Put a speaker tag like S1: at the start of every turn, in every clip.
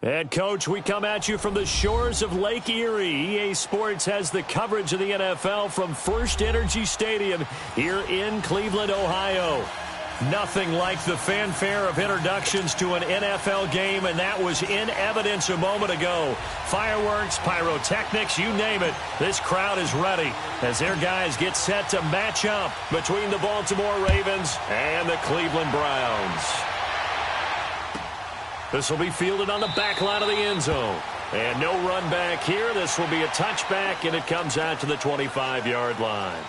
S1: And, Coach, we come at you from the shores of Lake Erie. EA Sports has the coverage of the NFL from First Energy Stadium here in Cleveland, Ohio. Nothing like the fanfare of introductions to an NFL game, and that was in evidence a moment ago. Fireworks, pyrotechnics, you name it. This crowd is ready as their guys get set to match up between the Baltimore Ravens and the Cleveland Browns. This will be fielded on the back line of the end zone. And no run back here. This will be a touchback, and it comes out to the 25-yard line.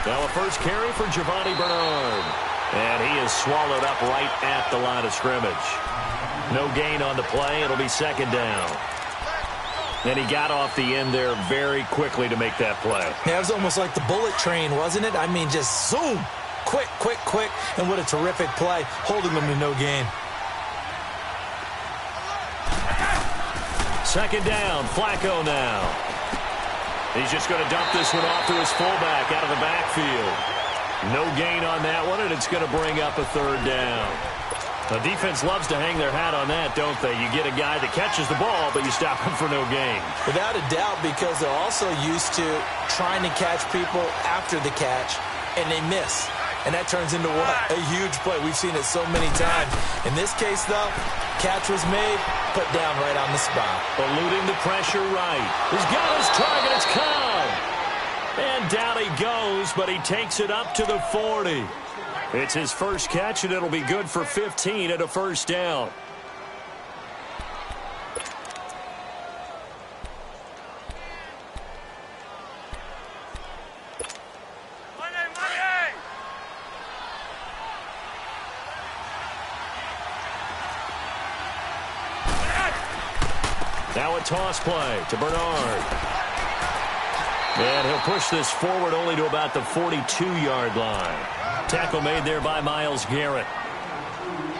S1: Now a first carry for Giovanni Bernard. And he is swallowed up right at the line of scrimmage. No gain on the play. It'll be second down. And he got off the end there very quickly to make that play.
S2: Yeah, it was almost like the bullet train, wasn't it? I mean, just zoom. Quick, quick, quick. And what a terrific play, holding them to no gain.
S1: Second down, Flacco now. He's just going to dump this one off to his fullback out of the backfield. No gain on that one, and it's going to bring up a third down. The defense loves to hang their hat on that, don't they? You get a guy that catches the ball, but you stop him for no gain.
S2: Without a doubt, because they're also used to trying to catch people after the catch, and they miss. And that turns into what? A huge play. We've seen it so many times. In this case, though, catch was made, put down right on the spot.
S1: Eluding the pressure right. He's got his target. It's caught. And down he goes, but he takes it up to the 40. It's his first catch, and it'll be good for 15 at a first down. Now a toss play to Bernard. And he'll push this forward only to about the 42-yard line. Tackle made there by Myles Garrett.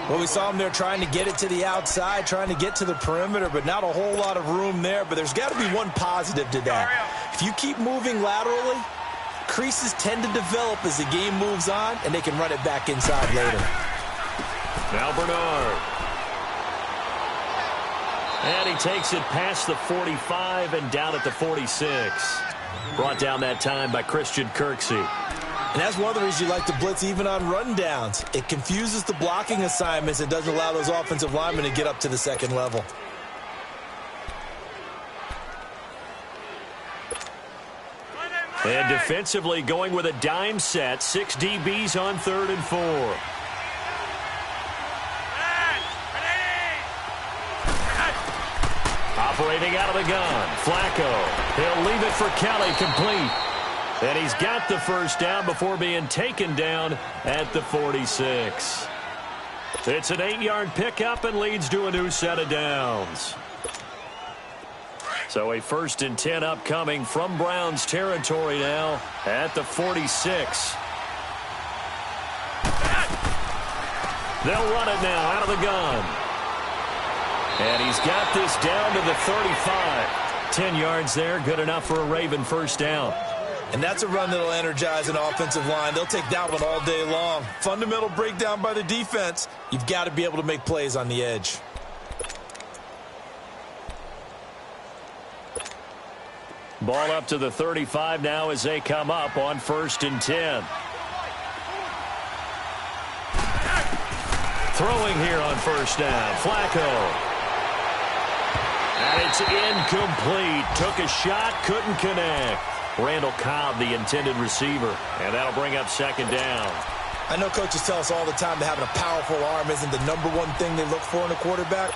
S2: Well, we saw him there trying to get it to the outside, trying to get to the perimeter, but not a whole lot of room there. But there's got to be one positive to that. If you keep moving laterally, creases tend to develop as the game moves on, and they can run it back inside later.
S1: Now Bernard. And he takes it past the 45 and down at the 46. Brought down that time by Christian Kirksey.
S2: And that's one of the reasons you like to blitz even on rundowns. It confuses the blocking assignments and doesn't allow those offensive linemen to get up to the second level.
S1: And defensively going with a dime set. 6 DBs on 3rd and 4. Operating out of the gun, Flacco. He'll leave it for Kelly, complete. And he's got the first down before being taken down at the 46. It's an 8-yard pickup and leads to a new set of downs. So a 1st and 10 upcoming from Browns territory now at the 46. They'll run it now out of the gun. And he's got this down to the 35. 10 yards there, good enough for a Raven first down.
S2: And that's a run that'll energize an offensive line. They'll take that one all day long. Fundamental breakdown by the defense. You've got to be able to make plays on the edge.
S1: Ball up to the 35 now as they come up on 1st and 10. Throwing here on first down, Flacco. And it's incomplete. Took a shot, couldn't connect. Randall Cobb, the intended receiver. And that'll bring up 2nd down.
S2: I know coaches tell us all the time that having a powerful arm isn't the #1 thing they look for in a quarterback.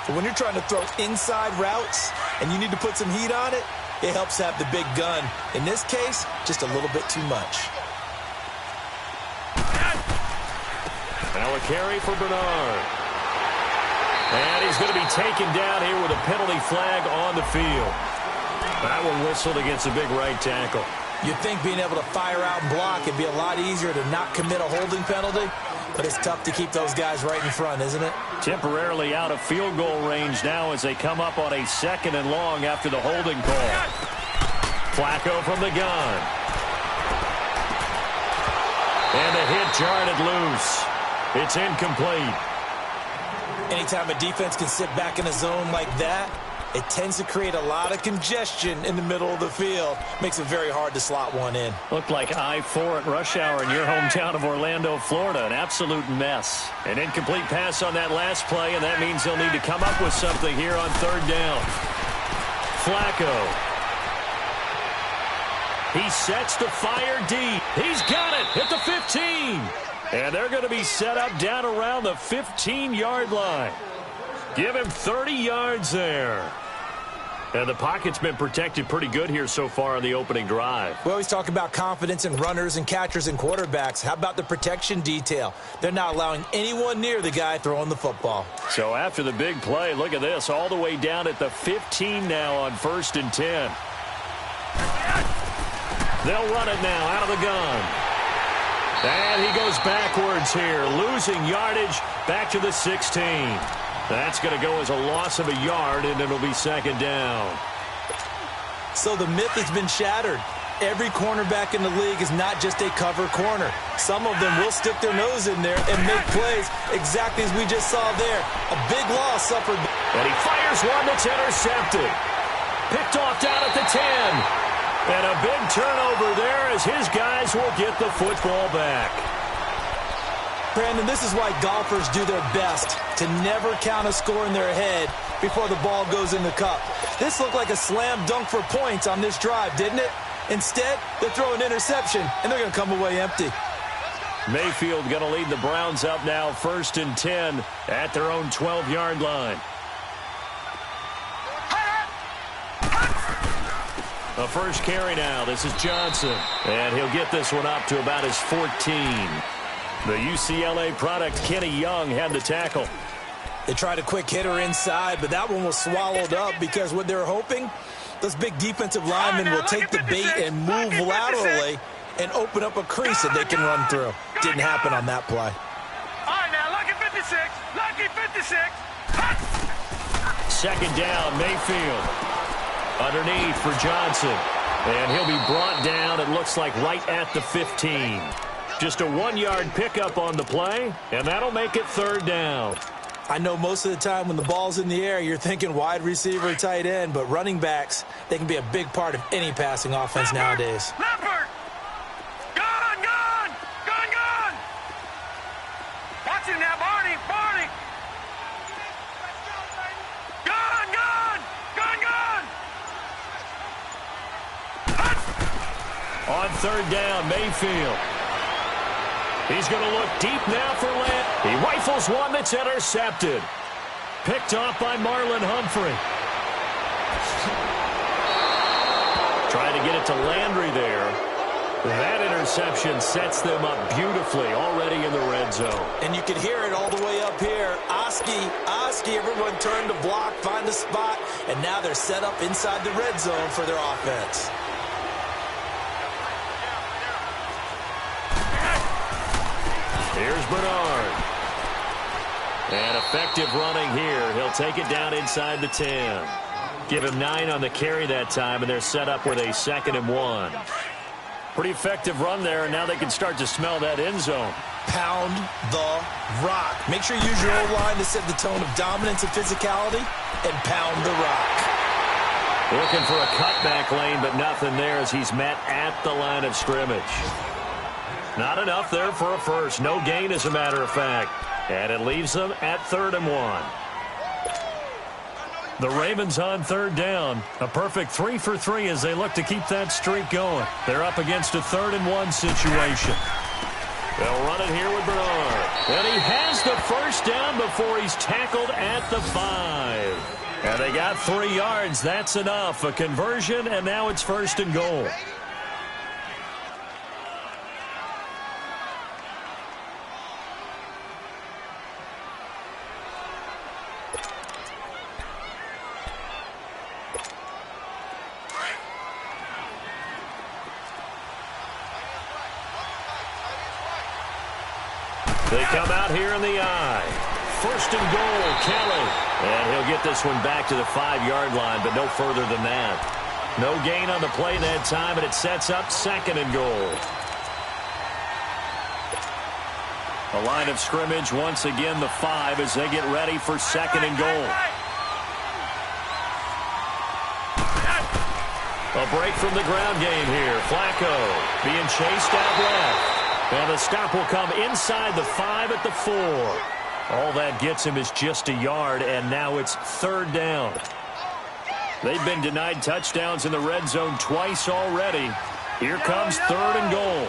S2: But when you're trying to throw inside routes and you need to put some heat on it, it helps have the big gun. In this case, just a little bit too much.
S1: Now a carry for Bernard. And he's going to be taken down here with a penalty flag on the field. That one whistled against a big right tackle.
S2: You'd think being able to fire out and block would be a lot easier to not commit a holding penalty. But it's tough to keep those guys right in front, isn't it?
S1: Temporarily out of field goal range now as they come up on a 2nd and long after the holding call. Flacco from the gun. And the hit jarred it loose. It's incomplete.
S2: Anytime a defense can sit back in a zone like that, it tends to create a lot of congestion in the middle of the field. Makes it very hard to slot one in.
S1: Looked like I-4 at rush hour in your hometown of Orlando, Florida. An absolute mess. An incomplete pass on that last play, and that means they'll need to come up with something here on 3rd down. Flacco. He sets to fire deep. He's got it at the 15. And they're going to be set up down around the 15-yard line. Give him 30 yards there. And the pocket's been protected pretty good here so far on the opening drive.
S2: We always talk about confidence in runners and catchers and quarterbacks. How about the protection detail? They're not allowing anyone near the guy throwing the football.
S1: So after the big play, look at this, all the way down at the 15 now on 1st and 10. They'll run it now out of the gun. And he goes backwards here, losing yardage back to the 16. That's going to go as a loss of a yard, and it'll be 2nd down.
S2: So the myth has been shattered. Every cornerback in the league is not just a cover corner. Some of them will stick their nose in there and make plays exactly as we just saw there. A big loss suffered.
S1: And he fires one that's intercepted. Picked off down at the 10. And a big turnover there as his guys will get the football back.
S2: Brandon, this is why golfers do their best to never count a score in their head before the ball goes in the cup. This looked like a slam dunk for points on this drive, didn't it? Instead, they throw an interception, and they're going to come away empty.
S1: Mayfield going to lead the Browns up now 1st and 10 at their own 12-yard line. A first carry now. This is Johnson. And he'll get this one up to about his 14. The UCLA product, Kenny Young, had the tackle.
S2: They tried a quick hitter inside, but that one was swallowed up because what they're hoping, those big defensive linemen will take the bait and move laterally and open up a crease that they can run through. Didn't happen on that play.
S3: All right, now, lucky 56. Lucky 56.
S1: 2nd down, Mayfield. Underneath for Johnson. And he'll be brought down, it looks like, right at the 15. Just a 1-yard pickup on the play, and that'll make it 3rd down.
S2: I know most of the time when the ball's in the air, you're thinking wide receiver, tight end, but running backs, they can be a big part of any passing offense nowadays.
S3: Leopard! Gone, gone! Gone, gone! Watch him now, Barney! Barney! Gone, gone! Gone, gone!
S1: On 3rd down, Mayfield. He's going to look deep now for Land. He rifles one that's intercepted. Picked off by Marlon Humphrey. Trying to get it to Landry there. That interception sets them up beautifully already in the red zone.
S2: And you can hear it all the way up here. Oski, everyone turned to block, find a spot, and now they're set up inside the red zone for their offense.
S1: Here's Bernard. And effective running here. He'll take it down inside the 10. Give him 9 on the carry that time, and they're set up with a 2nd and 1. Pretty effective run there, and now they can start to smell that end zone.
S2: Pound the rock. Make sure you use your O-line to set the tone of dominance and physicality, and pound the rock.
S1: Looking for a cutback lane, but nothing there as he's met at the line of scrimmage. Not enough there for a first. No gain, as a matter of fact. And it leaves them at 3rd and 1. The Ravens on 3rd down. A perfect 3 for 3 as they look to keep that streak going. They're up against a 3rd and 1 situation. They'll run it here with Bernard. And he has the first down before he's tackled at the 5. And they got 3 yards. That's enough. A conversion, and now it's 1st and goal. They come out here in the I. First and goal, Kelly. And he'll get this one back to the 5-yard line, but no further than that. No gain on the play that time, and it sets up second and goal. The line of scrimmage, once again, the 5 as they get ready for second and goal. A break from the ground game here. Flacco being chased out left. And the stop will come inside the 5 at the 4. All that gets him is just a yard, and now it's third down. They've been denied touchdowns in the red zone twice already. Here comes third and goal.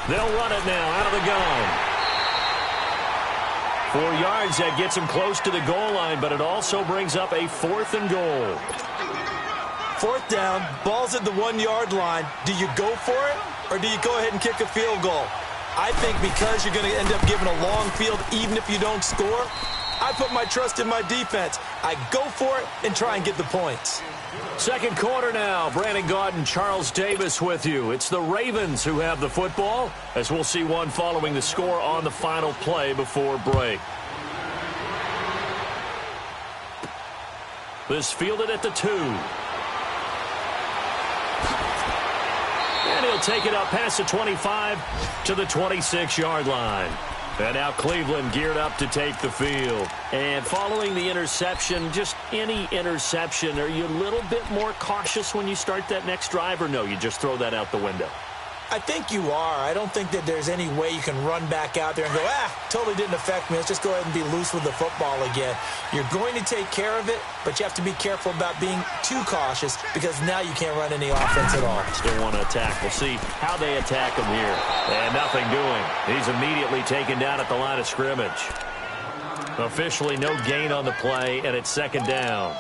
S1: They'll run it now out of the gun. 4 yards, that gets him close to the goal line, but it also brings up a fourth and goal.
S2: Fourth down, ball's at the 1-yard line. Do you go for it, or do you go ahead and kick a field goal? I think because you're going to end up giving a long field even if you don't score, I put my trust in my defense. I go for it and try and get the points.
S1: Second quarter now. Brandon Gaudin and Charles Davis with you. It's the Ravens who have the football, as we'll see one following the score on the final play before break. This fielded at the 2. And he'll take it up past the 25 to the 26-yard line. And now Cleveland geared up to take the field. And following the interception, just any interception, are you a little bit more cautious when you start that next drive, or no, you just throw that out the window?
S2: I think you are. I don't think that there's any way you can run back out there and go, totally didn't affect me. Let's just go ahead and be loose with the football again. You're going to take care of it, but you have to be careful about being too cautious because now you can't run any offense at all.
S1: Still want to attack. We'll see how they attack him here. And nothing doing. He's immediately taken down at the line of scrimmage. Officially no gain on the play, and it's second down.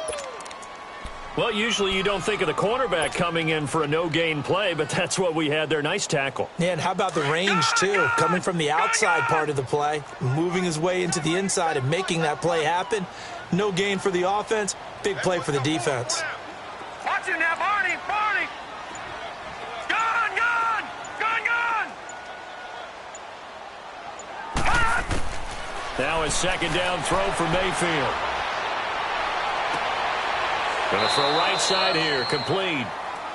S1: Well, usually you don't think of the cornerback coming in for a no-gain play, but that's what we had there. Nice tackle.
S2: Yeah, and how about the range, too? Coming from the outside part of the play, moving his way into the inside and making that play happen. No gain for the offense, big play for the defense.
S3: Watch it now, Barney, Barney. Gone, gone, gone, gone.
S1: Now a second down throw for Mayfield. Going to throw right side here, complete.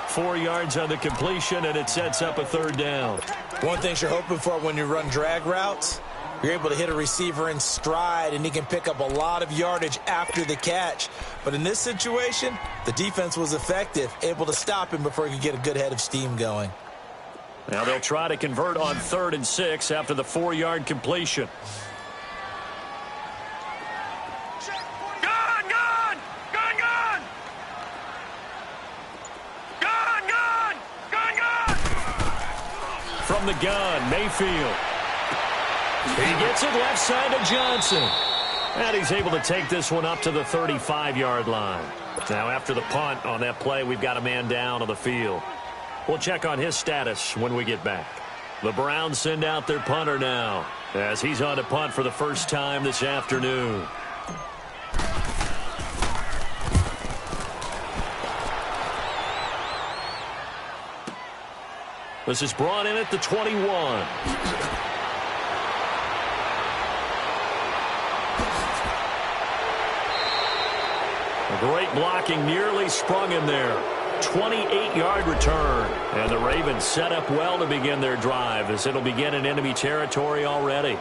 S1: 4 yards on the completion, and it sets up a third down.
S2: One thing you're hoping for when you run drag routes, you're able to hit a receiver in stride, and he can pick up a lot of yardage after the catch. But in this situation, the defense was effective, able to stop him before he could get a good head of steam going.
S1: Now they'll try to convert on 3rd and 6 after the 4-yard completion. From the gun, Mayfield. He gets it left side to Johnson. And he's able to take this one up to the 35-yard line. Now after the punt on that play, we've got a man down on the field. We'll check on his status when we get back. The Browns send out their punter now, as he's on to punt for the first time this afternoon. This is brought in at the 21. A great blocking, nearly sprung him there. 28-yard return. And the Ravens set up well to begin their drive, as it'll begin in enemy territory already.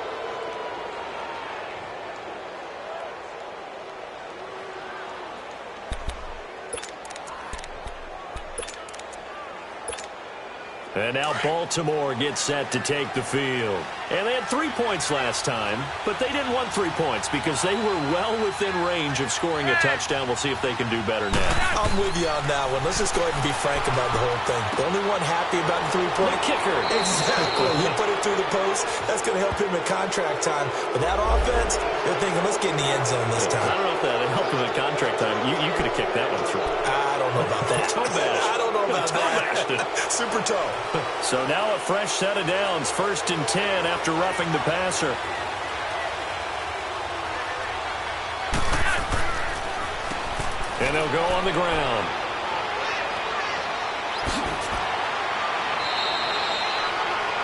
S1: And now Baltimore gets set to take the field. And they had 3 points last time, but they didn't want 3 points because they were well within range of scoring a touchdown. We'll see if they can do better now.
S2: I'm with you on that one. Let's just go ahead and be frank about the whole thing. The only one happy about the 3-point
S1: kicker.
S2: Exactly. You put it through the post. That's going to help him at contract time. But that offense, they're thinking, let's get in the end zone this time.
S1: I don't know if that helped him at contract time. You could have kicked that one through.
S2: I don't know about that.
S1: Toe bash.
S2: I don't know about that. Super toe.
S1: So now a fresh set of downs. 1st and 10 after roughing the passer. And they'll go on the ground.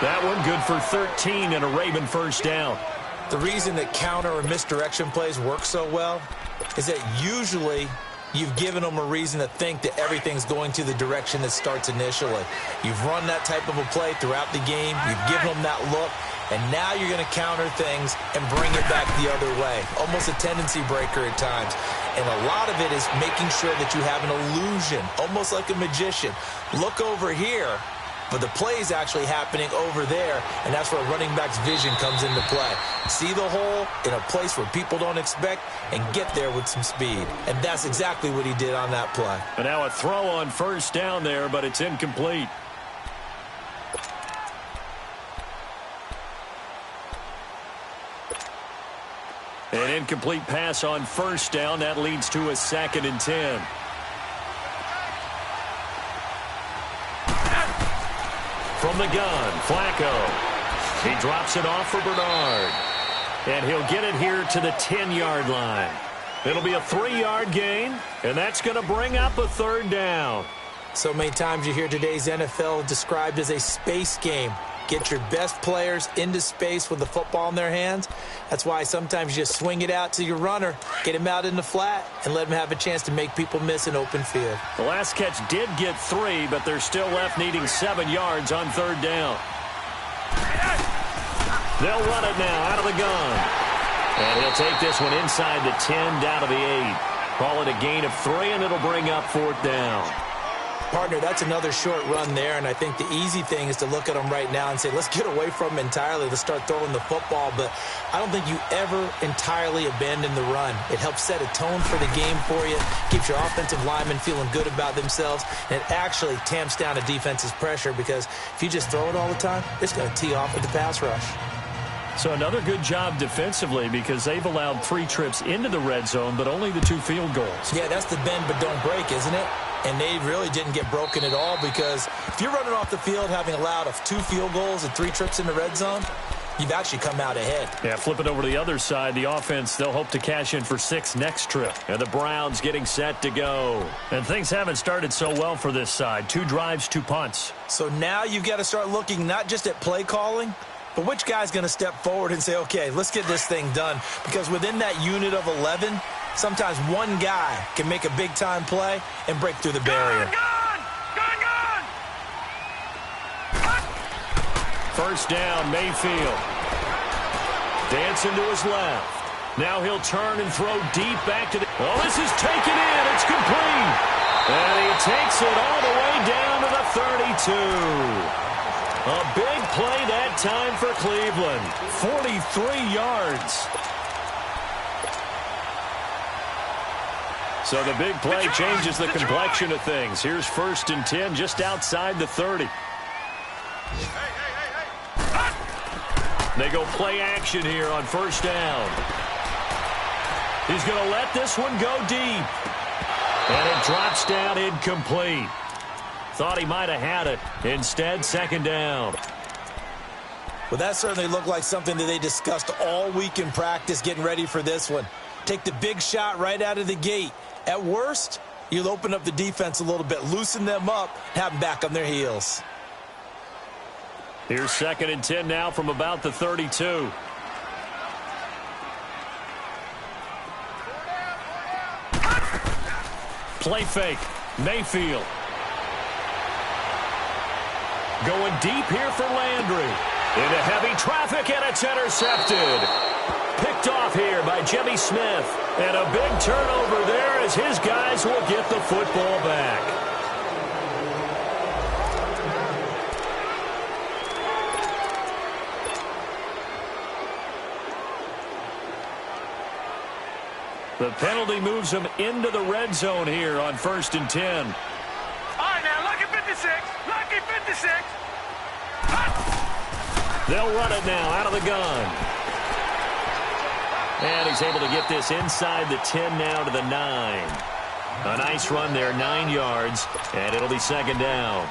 S1: That one good for 13 and a Raven first down.
S2: The reason that counter or misdirection plays work so well is that usually you've given them a reason to think that everything's going to the direction that starts initially. You've run that type of a play throughout the game. You've given them that look. And now you're going to counter things and bring it back the other way. Almost a tendency breaker at times. And a lot of it is making sure that you have an illusion, almost like a magician. Look over here, but the play is actually happening over there, and that's where running back's vision comes into play. See the hole in a place where people don't expect and get there with some speed. And that's exactly what he did on that play.
S1: And now a throw on first down there, but it's incomplete. An incomplete pass on first down. That leads to a 2nd and 10. From the gun, Flacco. He drops it off for Bernard. And he'll get it here to the 10-yard line. It'll be a 3-yard gain, and that's going to bring up a 3rd down.
S2: So many times you hear today's NFL described as a space game. Get your best players into space with the football in their hands. That's why sometimes you just swing it out to your runner, get him out in the flat, and let him have a chance to make people miss an open field.
S1: The last catch did get 3, but they're still left needing 7 yards on 3rd down. They'll run it now out of the gun. And he'll take this one inside the 10 down to the 8. Call it a gain of 3, and it'll bring up 4th down.
S2: Partner, that's another short run there, and I think the easy thing is to look at them right now and say, let's get away from them entirely. Let's start throwing the football, but I don't think you ever entirely abandon the run. It helps set a tone for the game for you, keeps your offensive linemen feeling good about themselves, and it actually tamps down a defense's pressure because if you just throw it all the time, it's going to tee off with the pass rush.
S1: So another good job defensively because they've allowed 3 trips into the red zone, but only the 2 field goals.
S2: Yeah, that's the bend but don't break, isn't it? And they really didn't get broken at all because if you're running off the field having allowed 2 field goals and 3 trips in the red zone, you've actually come out ahead.
S1: Yeah, flip it over to the other side. The offense, they'll hope to cash in for 6 next trip. And the Browns getting set to go. And things haven't started so well for this side. 2 drives, 2 punts.
S2: So now you've got to start looking not just at play calling, but which guy's going to step forward and say, okay, let's get this thing done. Because within that unit of 11, sometimes one guy can make a big-time play and break through the barrier.
S3: Gun!
S1: First down, Mayfield. Dancing to his left. Now he'll turn and throw deep back to the... Oh, this is taken in. It's complete. And he takes it all the way down to the 32. A big play that time for Cleveland. 43 yards. So the big play changes the complexion of things. Here's 1st and 10 just outside the 30. They go play action here on 1st down. He's going to let this one go deep. And it drops down incomplete. Thought he might have had it. Instead, 2nd down.
S2: Well, that certainly looked like something that they discussed all week in practice getting ready for this one. Take the big shot right out of the gate. At worst, you'll open up the defense a little bit, loosen them up, have them back on their heels.
S1: Here's 2nd and 10 now from about the 32. Play fake. Mayfield. Going deep here for Landry. Into heavy traffic, and it's intercepted. Picked off here by Jimmy Smith. And a big turnover there as his guys will get the football back. The penalty moves him into the red zone here on 1st and 10.
S3: All right, now, lucky 56. Lucky 56.
S1: They'll run it now out of the gun. And he's able to get this inside the 10 now to the 9. A nice run there, 9 yards, and it'll be 2nd down.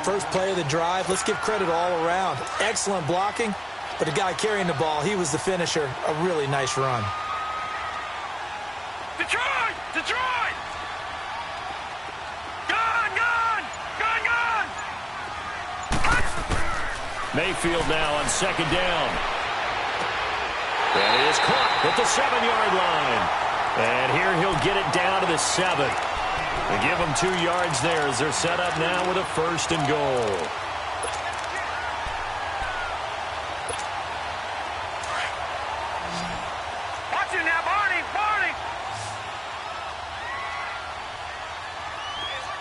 S2: First play of the drive, let's give credit all around. Excellent blocking, but the guy carrying the ball, he was the finisher. A really nice run.
S3: Detroit! Detroit! Gun!
S1: Mayfield now on second down. And it is caught at the 7-yard line. And here he'll get it down to the 7. They give him 2 yards there as they're set up now with a 1st and goal.
S3: Watch it now, Barney! Barney!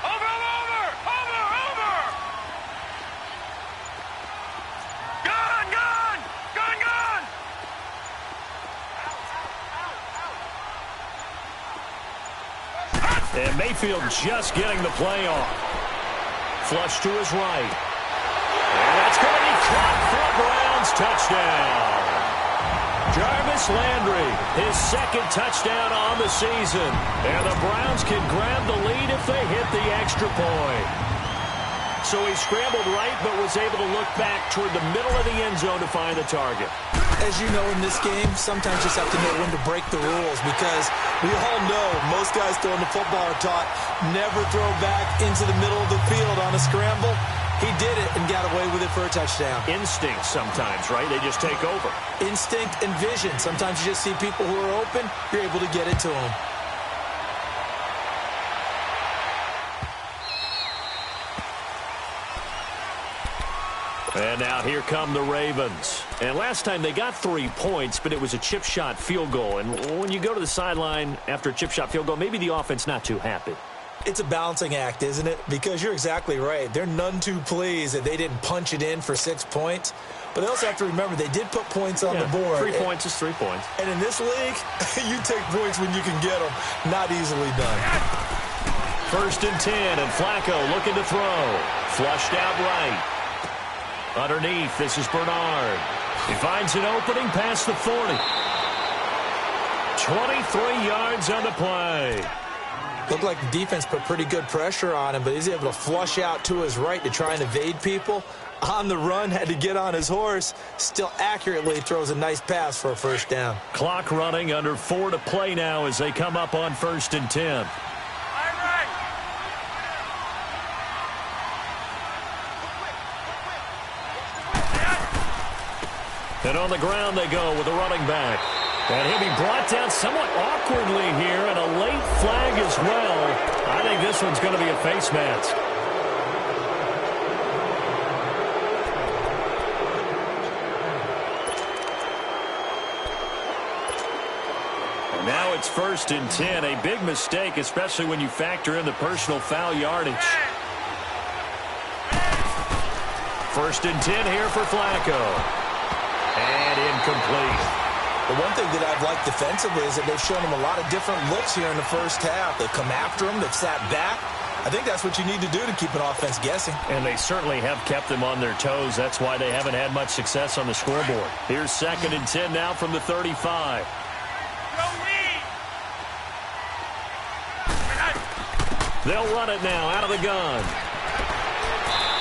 S3: Over! Gone!
S1: And Mayfield just getting the play off. Flush to his right. And that's going to be caught for a Browns touchdown. Jarvis Landry, his 2nd touchdown on the season. And the Browns can grab the lead if they hit the extra point. So he scrambled right, but was able to look back toward the middle of the end zone to find the target.
S2: As you know, in this game, sometimes you just have to know when to break the rules, because we all know most guys throwing the football are taught never throw back into the middle of the field on a scramble. He did it and got away with it for a touchdown.
S1: Instinct sometimes, right? They just take over.
S2: Instinct and vision. Sometimes you just see people who are open, you're able to get it to them.
S1: And now here come the Ravens. And last time they got 3 points, but it was a chip shot field goal. And when you go to the sideline after a chip shot field goal, maybe the offense not too happy.
S2: It's a balancing act, isn't it? Because you're exactly right. They're none too pleased that they didn't punch it in for 6 points. But they also have to remember they did put points on the board.
S1: 3 points is 3 points.
S2: And in this league, you take points when you can get them. Not easily done.
S1: 1st and 10, and Flacco looking to throw. Flushed out right. Underneath, this is Bernard. He finds an opening past the 40. 23 yards on the play.
S2: Looked like the defense put pretty good pressure on him, but he's able to flush out to his right to try and evade people. On the run, had to get on his horse. Still accurately throws a nice pass for a 1st down.
S1: Clock running, under 4 to play now as they come up on 1st and 10. And on the ground they go with a running back. And he'll be brought down somewhat awkwardly here, and a late flag as well. I think this one's going to be a face mask. And now it's 1st and 10. A big mistake, especially when you factor in the personal foul yardage. 1st and 10 here for Flacco. And incomplete.
S2: The one thing that I've liked defensively is that they've shown him a lot of different looks here in the 1st half. They've come after him. They've sat back. I think that's what you need to do to keep an offense guessing. And
S1: they certainly have kept them on their toes. That's why they haven't had much success on the scoreboard. Here's 2nd and 10 now from the 35. They'll run it now out of the gun.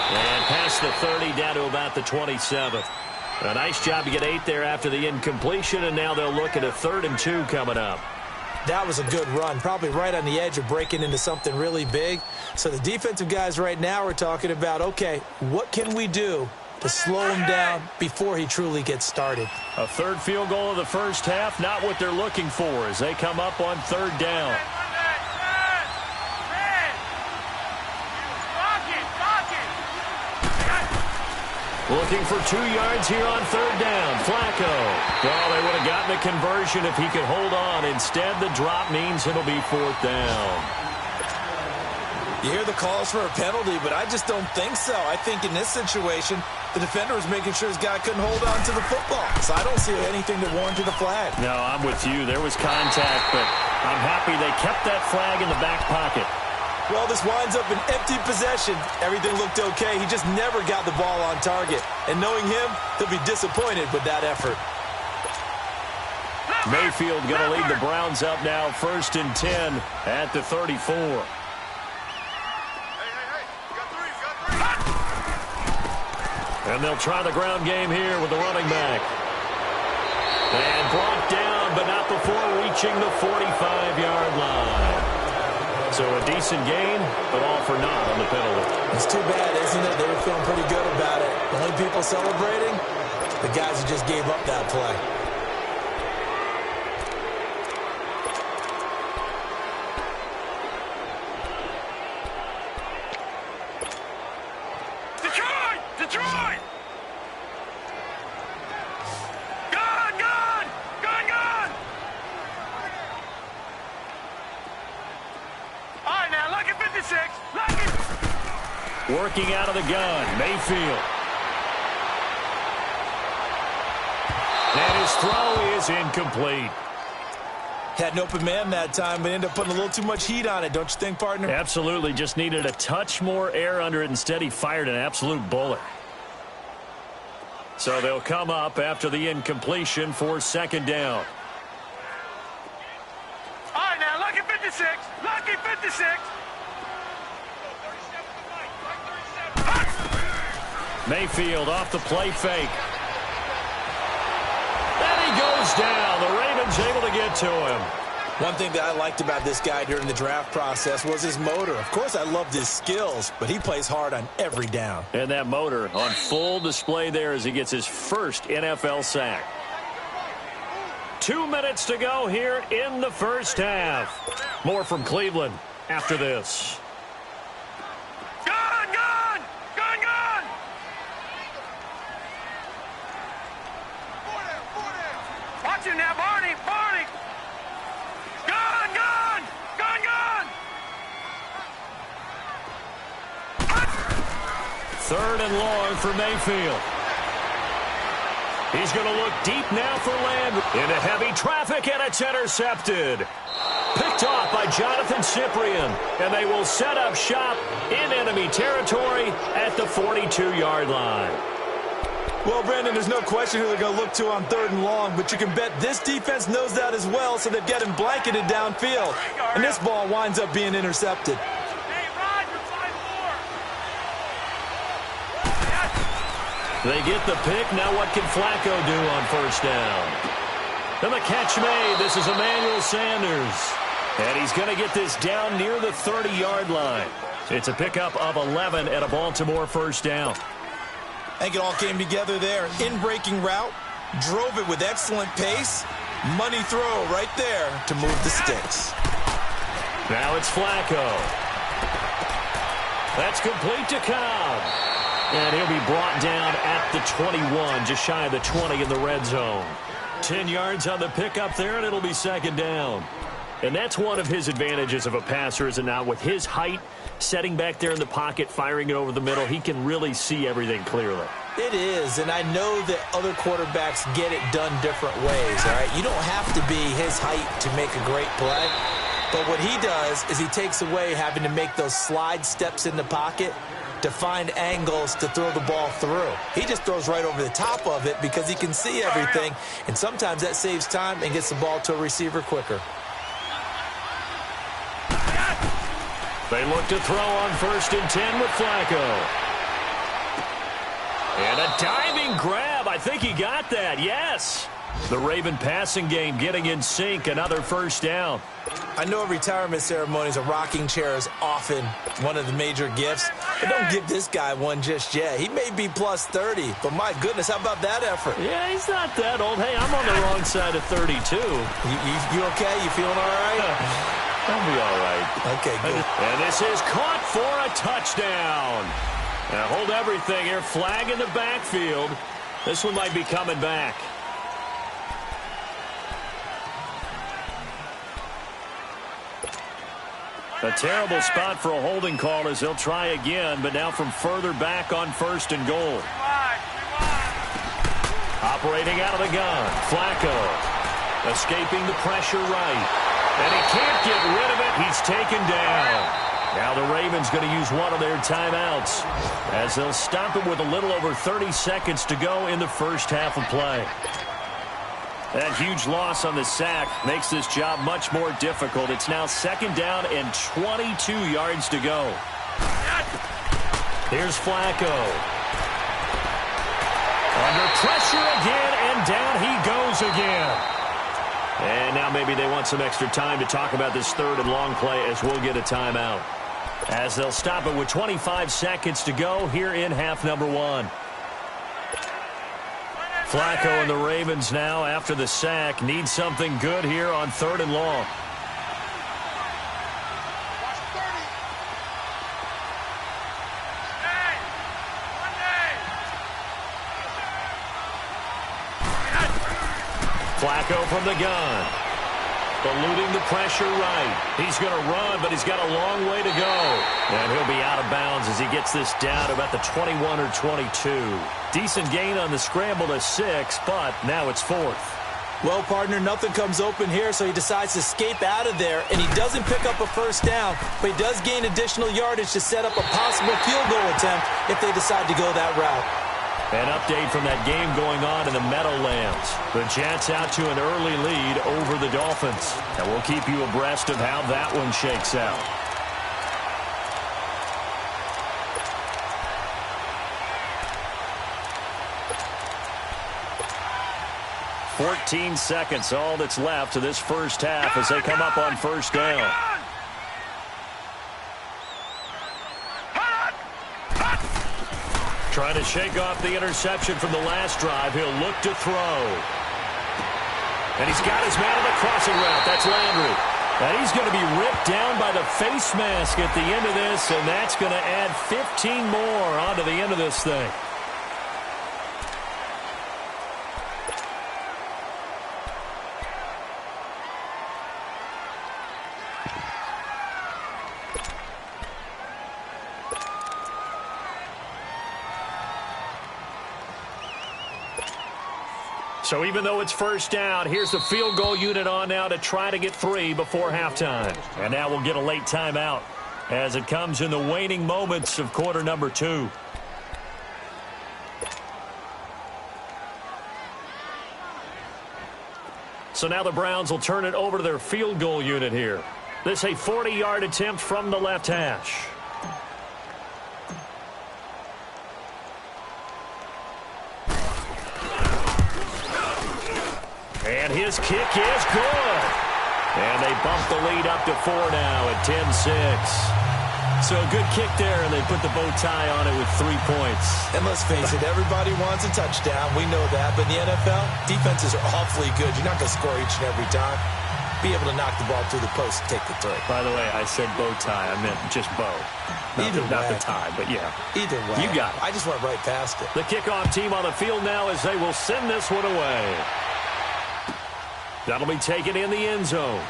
S1: And past the 30 down to about the 27. A nice job to get 8 there after the incompletion, and now they'll look at a 3rd and 2 coming up.
S2: That was a good run, probably right on the edge of breaking into something really big. So the defensive guys right now are talking about, okay, what can we do to slow him down before he truly gets started?
S1: A 3rd field goal of the 1st half, not what they're looking for as they come up on 3rd down. Looking for 2 yards here on 3rd down. Flacco. Well, they would have gotten the conversion if he could hold on. Instead, the drop means it'll be 4th down.
S2: You hear the calls for a penalty, but I just don't think so. I think in this situation, the defender was making sure his guy couldn't hold on to the football. So I don't see anything that warranted a flag.
S1: No, I'm with you. There was contact, but I'm happy they kept that flag in the back pocket.
S2: Well, this winds up an empty possession. Everything looked okay. He just never got the ball on target. And knowing him, he'll be disappointed with that effort.
S1: Mayfield going to lead the Browns up now, 1st and 10 at the 34. And they'll try the ground game here with the running back. And brought down, but not before reaching the 45-yard line. So a decent gain, but all for naught on the penalty.
S2: It's too bad, isn't it? They were feeling pretty good about it. The only people celebrating, the guys who just gave up that play.
S3: Detroit! Detroit! Gone! Gone! Gone! Gone! All right, now, lucky 56. Lucky.
S1: Working out of the gun, Mayfield. And his throw is incomplete.
S2: Had an open man that time, but ended up putting a little too much heat on it, don't you think, partner?
S1: Absolutely, just needed a touch more air under it. Instead, he fired an absolute bullet. So they'll come up after the incompletion for second down.
S3: All right, now, lucky 56. Lucky 56.
S1: Mayfield off the play fake. And he goes down. The Ravens able to get to him.
S2: One thing that I liked about this guy during the draft process was his motor. Of course, I loved his skills, but he plays hard on every down.
S1: And that motor on full display there as he gets his first NFL sack. 2 minutes to go here in the first half. More from Cleveland after this.
S3: Gone! Gone! Gone! Gone! Watch him now, Barney! Barney! Gone! Gone! Gone! Gone!
S1: Third and long for Mayfield. He's going to look deep now for Landry. Into heavy traffic, and it's intercepted. Picked off by Jonathan Cyprien, and they will set up shop in enemy territory at the 42-yard line.
S2: Well, Brandon, there's no question who they're going to look to on third and long, but you can bet this defense knows that as well, so they've got him blanketed downfield. And this ball winds up being intercepted.
S3: Hey, Rod, you're 5-4.
S1: They get the pick. Now what can Flacco do on first down? And the catch made. This is Emmanuel Sanders. And he's going to get this down near the 30-yard line. It's a pickup of 11 at a Baltimore first down.
S2: I think it all came together there. In-breaking route, drove it with excellent pace. Money throw right there to move the sticks.
S1: Now it's Flacco. That's complete to Cobb. And he'll be brought down at the 21, just shy of the 20 in the red zone. 10 yards on the pickup there, and it'll be second down. And that's one of his advantages of a passer, is it not? With his height, setting back there in the pocket, firing it over the middle, he can really see everything clearly.
S2: It is, and I know that other quarterbacks get it done different ways, all right? You don't have to be his height to make a great play. But what he does is he takes away having to make those slide steps in the pocket to find angles to throw the ball through. He just throws right over the top of it because he can see everything, and sometimes that saves time and gets the ball to a receiver quicker.
S1: They look to throw on 1st and 10 with Flacco. And a diving grab. I think he got that. Yes. The Raven passing game getting in sync. Another first down.
S2: I know at retirement ceremonies, a rocking chair is often one of the major gifts. But don't give this guy one just yet. He may be plus 30, but my goodness, how about that effort?
S1: Yeah, he's not that old. Hey, I'm on the wrong side of 32.
S2: You okay? You feeling all right?
S1: I'll be all right.
S2: Okay, good.
S1: And this is caught for a touchdown. Now hold everything here. Flag in the backfield. This one might be coming back. A terrible spot for a holding call as they'll try again, but now from further back on 1st and goal. Operating out of the gun, Flacco. Escaping the pressure right. And he can't get rid of it. He's taken down. Now the Ravens going to use one of their timeouts as they'll stop it with a little over 30 seconds to go in the first half of play. That huge loss on the sack makes this job much more difficult. It's now second down and 22 yards to go. Here's Flacco. Under pressure again, and down he goes again. And now maybe they want some extra time to talk about this third and long play as we'll get a timeout. As they'll stop it with 25 seconds to go here in half number 1. Flacco and the Ravens now, after the sack, need something good here on third and long. Flacco from the gun. Eluding the pressure right. He's going to run, but he's got a long way to go. And he'll be out of bounds as he gets this down to about the 21 or 22. Decent gain on the scramble to 6, but now it's 4th.
S2: Well, partner, nothing comes open here, so he decides to escape out of there, and he doesn't pick up a first down, but he does gain additional yardage to set up a possible field goal attempt if they decide to go that route.
S1: An update from that game going on in the Meadowlands. The Jets out to an early lead over the Dolphins. And we'll keep you abreast of how that one shakes out. .14 seconds, all that's left to this first half as they come up on first down. Trying to shake off the interception from the last drive. He'll look to throw. And he's got his man on the crossing route. That's Landry. And he's going to be ripped down by the face mask at the end of this, and that's going to add 15 more onto the end of this thing. So even though it's first down, here's the field goal unit on now to try to get 3 before halftime. And now we'll get a late timeout as it comes in the waning moments of quarter number 2. So now the Browns will turn it over to their field goal unit here. This a 40-yard attempt from the left hash. And his kick is good. And they bump the lead up to 4 now at 10-6. So a good kick there, and they put the bow tie on it with 3 points.
S2: And let's face it, everybody wants a touchdown. We know that. But in the NFL, defenses are awfully good. You're not going to score each and every time. Be able to knock the ball through the post and take the throw.
S1: By the way, I said bow tie. I meant just bow. Not the tie, but yeah.
S2: Either way.
S1: You got it.
S2: I just went right past it.
S1: The kickoff team on the field now as they will send this one away. That'll be taken in the end zone.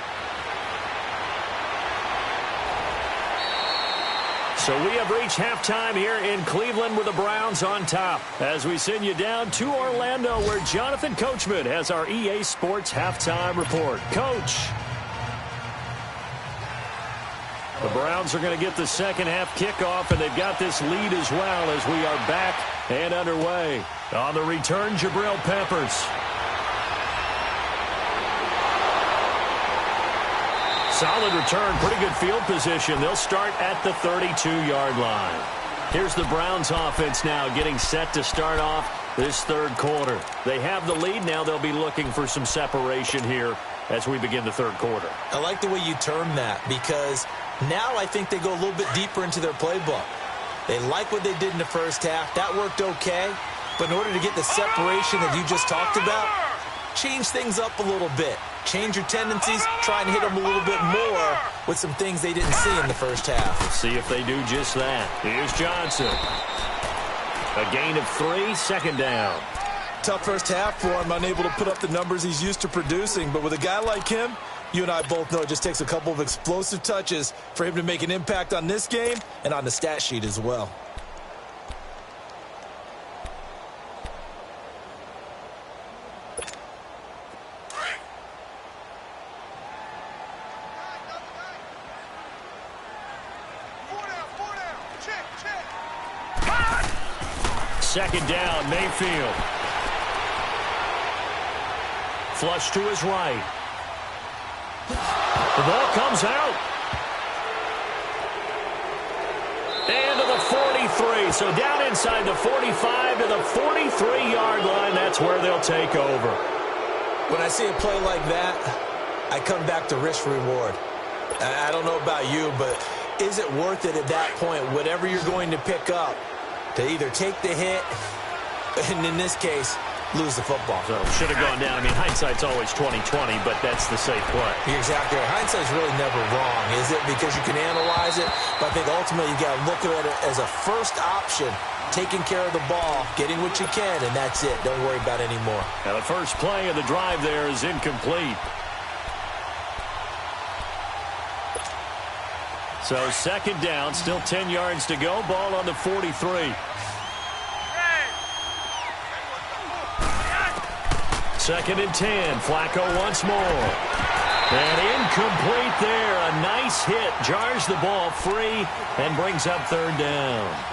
S1: So we have reached halftime here in Cleveland with the Browns on top as we send you down to Orlando where Jonathan Coachman has our EA Sports halftime report. Coach. The Browns are going to get the second half kickoff, and they've got this lead as well as we are back and underway. On the return, Jabril Peppers. Solid return, pretty good field position. They'll start at the 32-yard line. Here's the Browns offense now getting set to start off this third quarter. They have the lead. Now they'll be looking for some separation here as we begin the third quarter.
S2: I like the way you term that because now I think they go a little bit deeper into their playbook. They like what they did in the first half. That worked okay. But in order to get the separation that you just talked about, change things up a little bit. Change your tendencies, try and hit them a little bit more with some things they didn't see in the first half.
S1: Let's see if they do just that. Here's Johnson. A gain of 3, second down.
S2: Tough first half for him, unable to put up the numbers he's used to producing. But with a guy like him, you and I both know it just takes a couple of explosive touches for him to make an impact on this game and on the stat sheet as well.
S1: Second down, Mayfield. Flush to his right. The ball comes out. And to the 43. So down inside the 45 to the 43-yard line. That's where they'll take over.
S2: When I see a play like that, I come back to risk-reward. I don't know about you, but is it worth it at that point, whatever you're going to pick up, to either take the hit, and in this case, lose the football?
S1: So should have gone down. I mean, hindsight's always 20/20, but that's the safe play.
S2: You're exactly right. Hindsight's really never wrong, is it? Because you can analyze it, but I think ultimately you got to look at it as a first option, taking care of the ball, getting what you can, and that's it. Don't worry about it anymore.
S1: Now the first play of the drive there is incomplete. So second down, still 10 yards to go. Ball on the 43. Second and 10. Flacco once more. And incomplete there. A nice hit. Jars the ball free and brings up third down.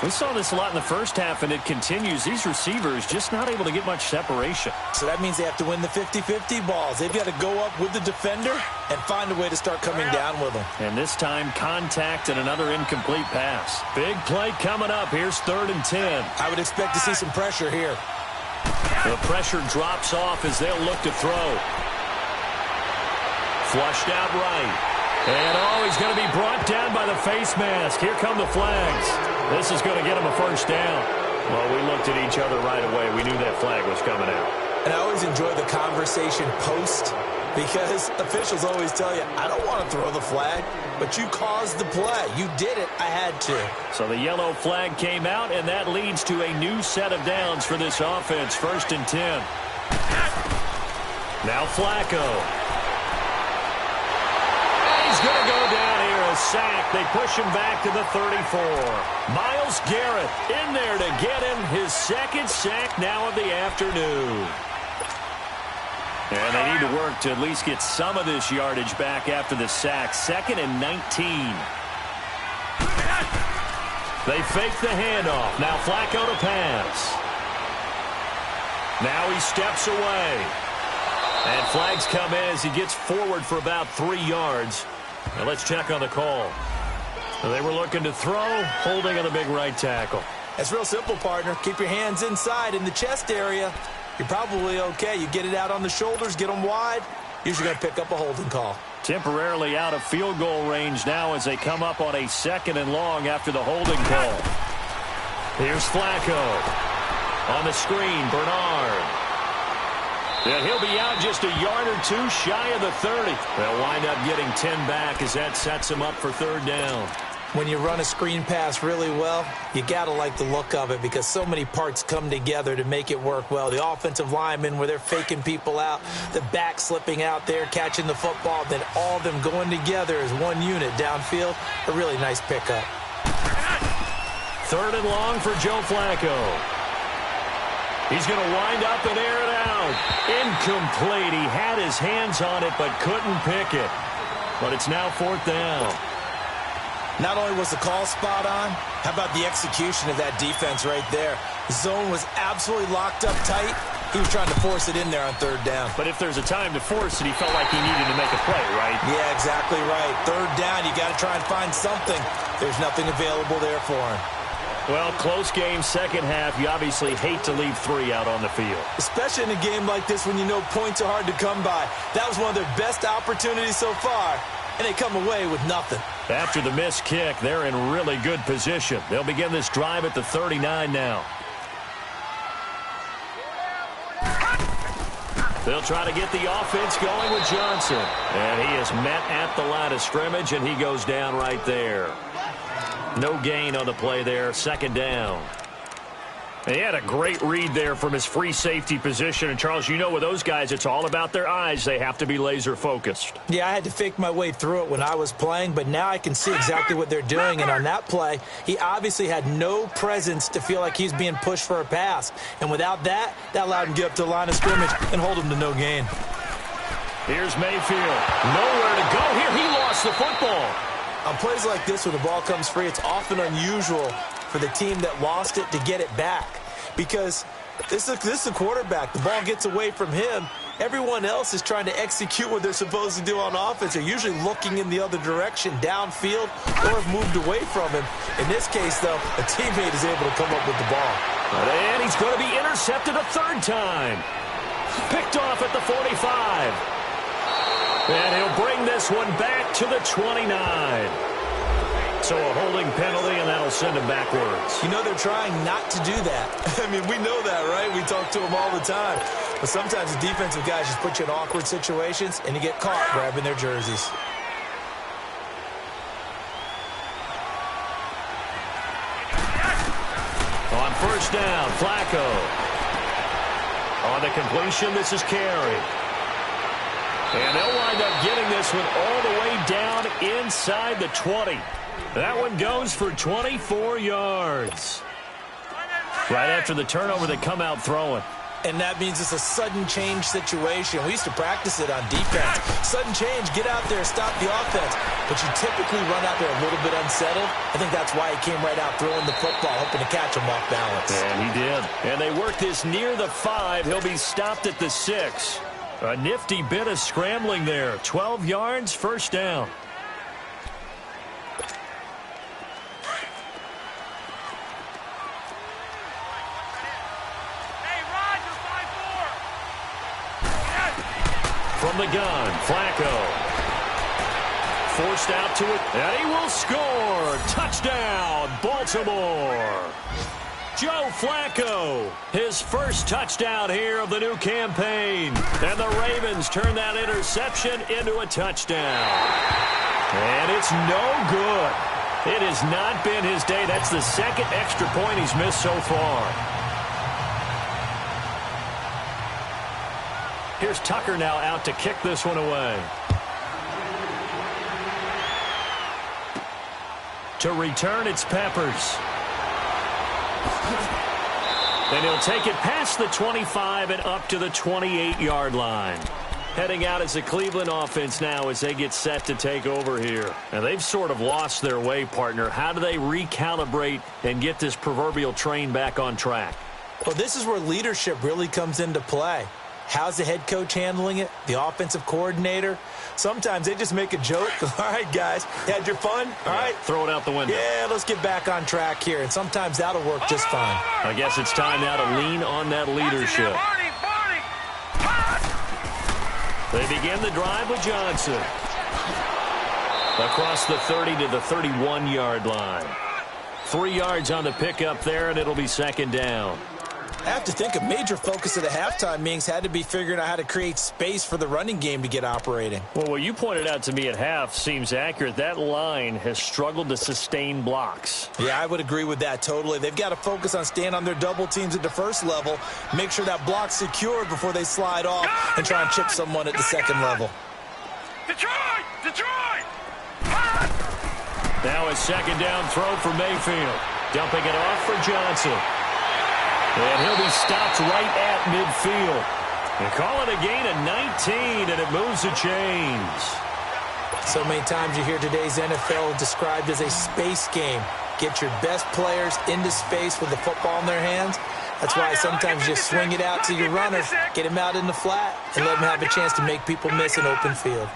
S1: We saw this a lot in the first half, and it continues. These receivers just not able to get much separation.
S2: So that means they have to win the 50-50 balls. They've got to go up with the defender and find a way to start coming down with them.
S1: And this time, contact and another incomplete pass. Big play coming up. Here's third and 10.
S2: I would expect to see some pressure here.
S1: The pressure drops off as they'll look to throw. Flushed out right. And, he's going to be brought down by the face mask. Here come the flags. This is going to get him a first down. Well, we looked at each other right away. We knew that flag was coming out.
S2: And I always enjoy the conversation post because officials always tell you, I don't want to throw the flag, but you caused the play. You did it. I had to.
S1: So the yellow flag came out, and that leads to a new set of downs for this offense. First and 10. Now Flacco. He's going to go down here, a sack. They push him back to the 34. Myles Garrett in there to get him his second sack now of the afternoon. And they need to work to at least get some of this yardage back after the sack. Second and 19. They fake the handoff. Now Flacco to pass. Now he steps away. And flags come in as he gets forward for about 3 yards. Now let's check on the call. They were looking to throw, holding on the big right tackle.
S2: That's real simple, partner. Keep your hands inside in the chest area. You're probably okay. You get it out on the shoulders, get them wide. Usually going to pick up a holding call.
S1: Temporarily out of field goal range now as they come up on a second and long after the holding call. Here's Flacco. On the screen, Bernard. And he'll be out just a yard or two shy of the 30. They'll wind up getting 10 back as that sets them up for third down.
S2: When you run a screen pass really well, you got to like the look of it because so many parts come together to make it work well. The offensive linemen where they're faking people out, the back slipping out there, catching the football, then all of them going together as one unit downfield. A really nice pickup.
S1: Third and long for Joe Flacco. He's going to wind up and air it out. Incomplete. He had his hands on it but couldn't pick it. But it's now fourth down.
S2: Not only was the call spot on, how about the execution of that defense right there? The zone was absolutely locked up tight. He was trying to force it in there on third down.
S1: But if there's a time to force it, he felt like he needed to make a play, right?
S2: Yeah, exactly right. Third down, you got to try and find something. There's nothing available there for him.
S1: Well, close game, second half. You obviously hate to leave 3 out on the field.
S2: Especially in a game like this when you know points are hard to come by. That was one of their best opportunities so far, and they come away with nothing. After the missed kick, they're in really good position. They'll begin this drive at the 39 now. They'll try to get the offense going with Johnson. And he is met at the line of scrimmage, and he goes down right there. No gain on the play there, second down. He had a great read there from his free safety position. And, Charles, you know with those guys, it's all about their eyes. They have to be laser-focused. Yeah, I had to fake my way through it when I was playing, but now I can see exactly what they're doing. And on that play, he obviously had no presence to feel like he's being pushed for a pass. And without that, that allowed him to get up to the line of scrimmage and hold him to no gain. Here's Mayfield. Nowhere to go here. He lost the football. On plays like this, when the ball comes free, it's often unusual for the team that lost it to get it back. Because this is a quarterback. The ball gets away from him. Everyone else is trying to execute what they're supposed to do on offense. They're usually looking in the other direction, downfield, or have moved away from him. In this case, though, a teammate is able to come up with the ball. And he's going to be intercepted a third time. Picked off at the 45.
S1: And he'll bring this one back to the 29. So a holding penalty, and that'll send him backwards.
S2: You know, they're trying not to do that. I mean, we know that, right? We talk to them all the time. But sometimes the defensive guys just put you in awkward situations, and you get caught grabbing their jerseys.
S1: On first down, Flacco. On the completion, this is Carey. And they'll wind up getting this one all the way down inside the 20. That one goes for 24 yards. Right after the turnover, they come out throwing.
S2: And that means it's a sudden change situation. We used to practice it on defense. Sudden change, get out there, stop the offense. But you typically run out there a little bit unsettled. I think that's why he came right out throwing the football, hoping to catch him off balance.
S1: And he did. And they work this near the 5. He'll be stopped at the 6. A nifty bit of scrambling there. 12 yards, first down. From the gun, Flacco. Forced out to it, and he will score. Touchdown, Baltimore. Joe Flacco, his first touchdown here of the new campaign. And the Ravens turn that interception into a touchdown. And it's no good. It has not been his day. That's the second extra point he's missed so far. Here's Tucker now out to kick this one away. To return, it's Peppers. And he'll take it past the 25 and up to the 28-yard line. Heading out as a Cleveland offense now as they get set to take over here. And they've sort of lost their way, partner. How do they recalibrate and get this proverbial train back on track?
S2: Well, this is where leadership really comes into play. How's the head coach handling it? The offensive coordinator? Sometimes they just make a joke. All right, guys, you had your fun? All right.
S1: Throw it out the window.
S2: Yeah, let's get back on track here. And sometimes that'll work just fine.
S1: I guess it's time now to lean on that leadership. They begin the drive with Johnson. Across the 30 to the 31-yard line. 3 yards on the pickup there, and it'll be second down.
S2: I have to think a major focus of the halftime meetings had to be figuring out how to create space for the running game to get operating.
S1: Well, what you pointed out to me at half seems accurate. That line has struggled to sustain blocks.
S2: Yeah, I would agree with that totally. They've got to focus on staying on their double teams at the first level, make sure that block's secured before they slide off and try and chip someone at the second level.
S3: Detroit! Detroit!
S1: Now a second down throw for Mayfield. Dumping it off for Johnson. And he'll be stopped right at midfield. And call it a gain of 19, and it moves the chains.
S2: So many times you hear today's NFL described as a space game. Get your best players into space with the football in their hands. That's why sometimes you just swing it out to your runners, get them out in the flat, and let them have a chance to make people miss an open field.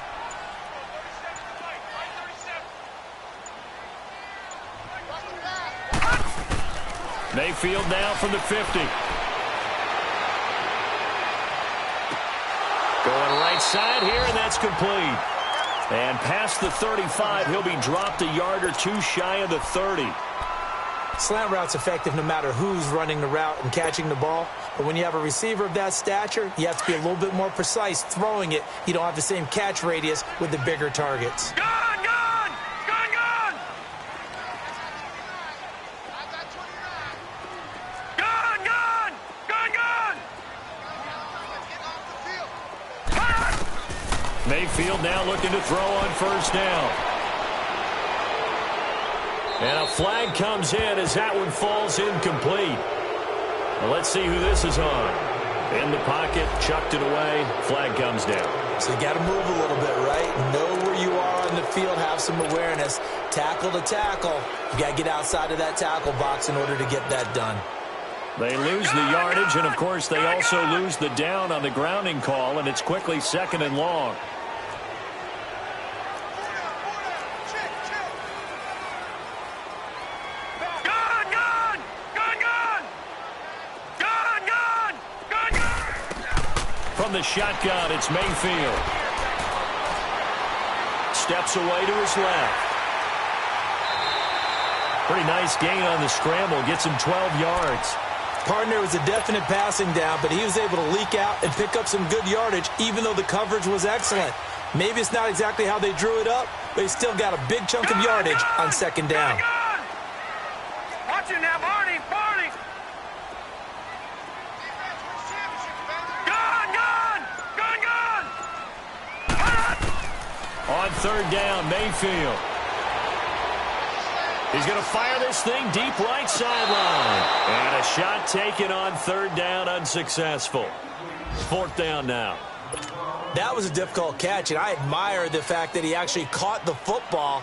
S1: Mayfield now from the 50. Going right side here, and that's complete. And past the 35, he'll be dropped a yard or two shy of the 30.
S2: Slant route's effective no matter who's running the route and catching the ball. But when you have a receiver of that stature, you have to be a little bit more precise throwing it. You don't have the same catch radius with the bigger targets.
S1: Mayfield now looking to throw on first down. And a flag comes in as that one falls incomplete. Well, let's see who this is on. In the pocket, chucked it away, flag comes down.
S2: So you got to move a little bit, right? Know where you are on the field, have some awareness. Tackle to tackle. You got to get outside of that tackle box in order to get that done.
S1: They lose the yardage, and of course they also lose the down on the grounding call, and it's quickly second and long. From the shotgun, it's Mayfield. steps away to his left. Pretty nice gain on the scramble. Gets him 12 yards.
S2: Partner was a definite passing down, but he was able to leak out and pick up some good yardage, even though the coverage was excellent. Maybe it's not exactly how they drew it up, but he still got a big chunk of yardage on second down.
S3: Watch it now, Barney!
S1: On third down, Mayfield. He's going to fire this thing deep right sideline. And a shot taken on third down, unsuccessful. Fourth down now.
S2: That was a difficult catch, and I admire the fact that he actually caught the football,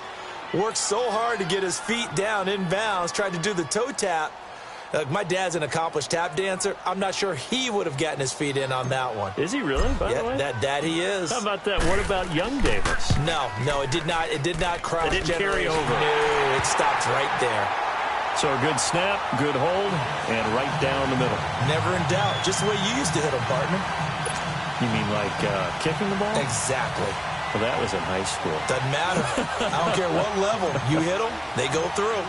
S2: worked so hard to get his feet down inbounds, tried to do the toe tap. My dad's an accomplished tap dancer. I'm not sure he would have gotten his feet in on that one.
S1: Is he really, by the way?
S2: That he is.
S1: How about that? What about young Davis?
S2: No, it did not cross.
S1: It didn't carry over.
S2: No, it stopped right there.
S1: So a good snap, good hold, and right down the middle.
S2: Never in doubt. Just the way you used to hit them, partner.
S1: You mean like kicking the ball?
S2: Exactly.
S1: Well, that was in high school.
S2: Doesn't matter. I don't care what level. You hit them, they go through.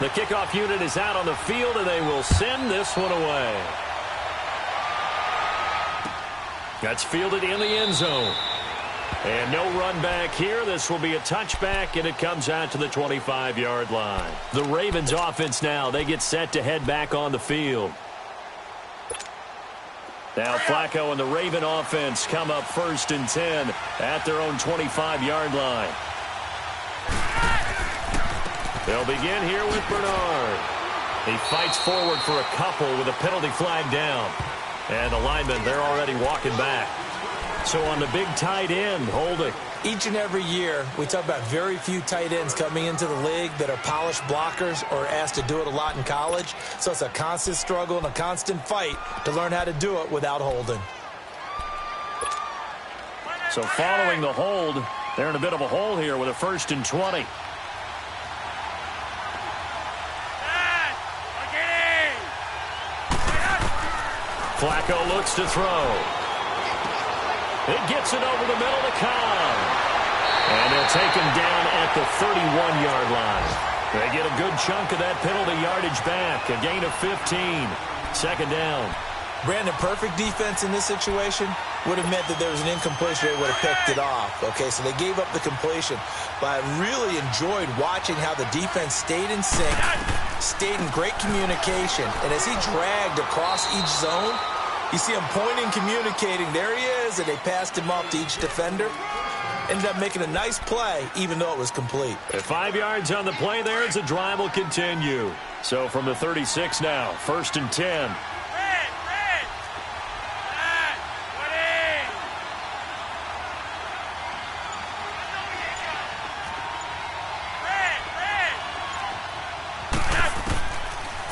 S1: The kickoff unit is out on the field, and they will send this one away. That's fielded in the end zone. And no run back here. This will be a touchback, and it comes out to the 25-yard line. The Ravens offense now, they get set to head back on the field. Now Flacco and the Raven offense come up 1st and 10 at their own 25-yard line. They'll begin here with Bernard. He fights forward for a couple with a penalty flag down. And the linemen, they're already walking back. So on the big tight end, holding.
S2: Each and every year, we talk about very few tight ends coming into the league that are polished blockers or asked to do it a lot in college. So it's a constant struggle and a constant fight to learn how to do it without holding.
S1: So following the hold, they're in a bit of a hole here with a 1st and 20. Flacco looks to throw. It gets it over the middle to Cobb. And they'll take him down at the 31-yard line. They get a good chunk of that penalty yardage back. A gain of 15. Second down.
S2: Brandon, perfect defense in this situation would have meant that there was an incompletion. They would have picked it off. Okay, so they gave up the completion. But I really enjoyed watching how the defense stayed in sync, stayed in great communication. And as he dragged across each zone, you see him pointing, communicating. There he is, and they passed him off to each defender. Ended up making a nice play, even though it was complete.
S1: At 5 yards on the play there as the drive will continue. So from the 36 now, 1st and 10.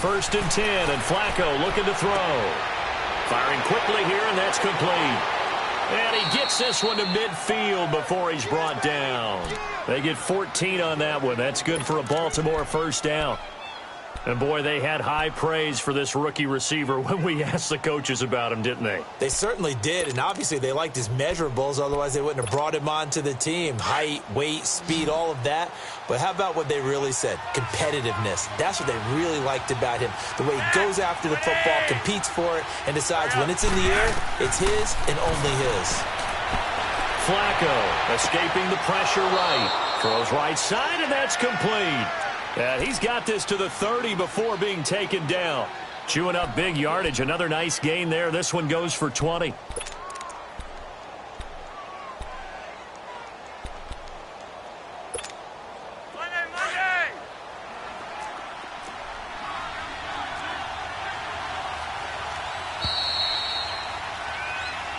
S1: First and 10, and Flacco looking to throw. Firing quickly here, and that's complete. And he gets this one to midfield before he's brought down. They get 14 on that one. That's good for a Baltimore first down. And, boy, they had high praise for this rookie receiver when we asked the coaches about him, didn't they?
S2: They certainly did, and obviously they liked his measurables. Otherwise, they wouldn't have brought him onto the team. Height, weight, speed, all of that. But how about what they really said? Competitiveness. That's what they really liked about him. The way he goes after the football, competes for it, and decides when it's in the air, it's his and only his.
S1: Flacco escaping the pressure right. Throws right side, and that's complete. And he's got this to the 30 before being taken down. Chewing up big yardage. Another nice gain there. This one goes for 20.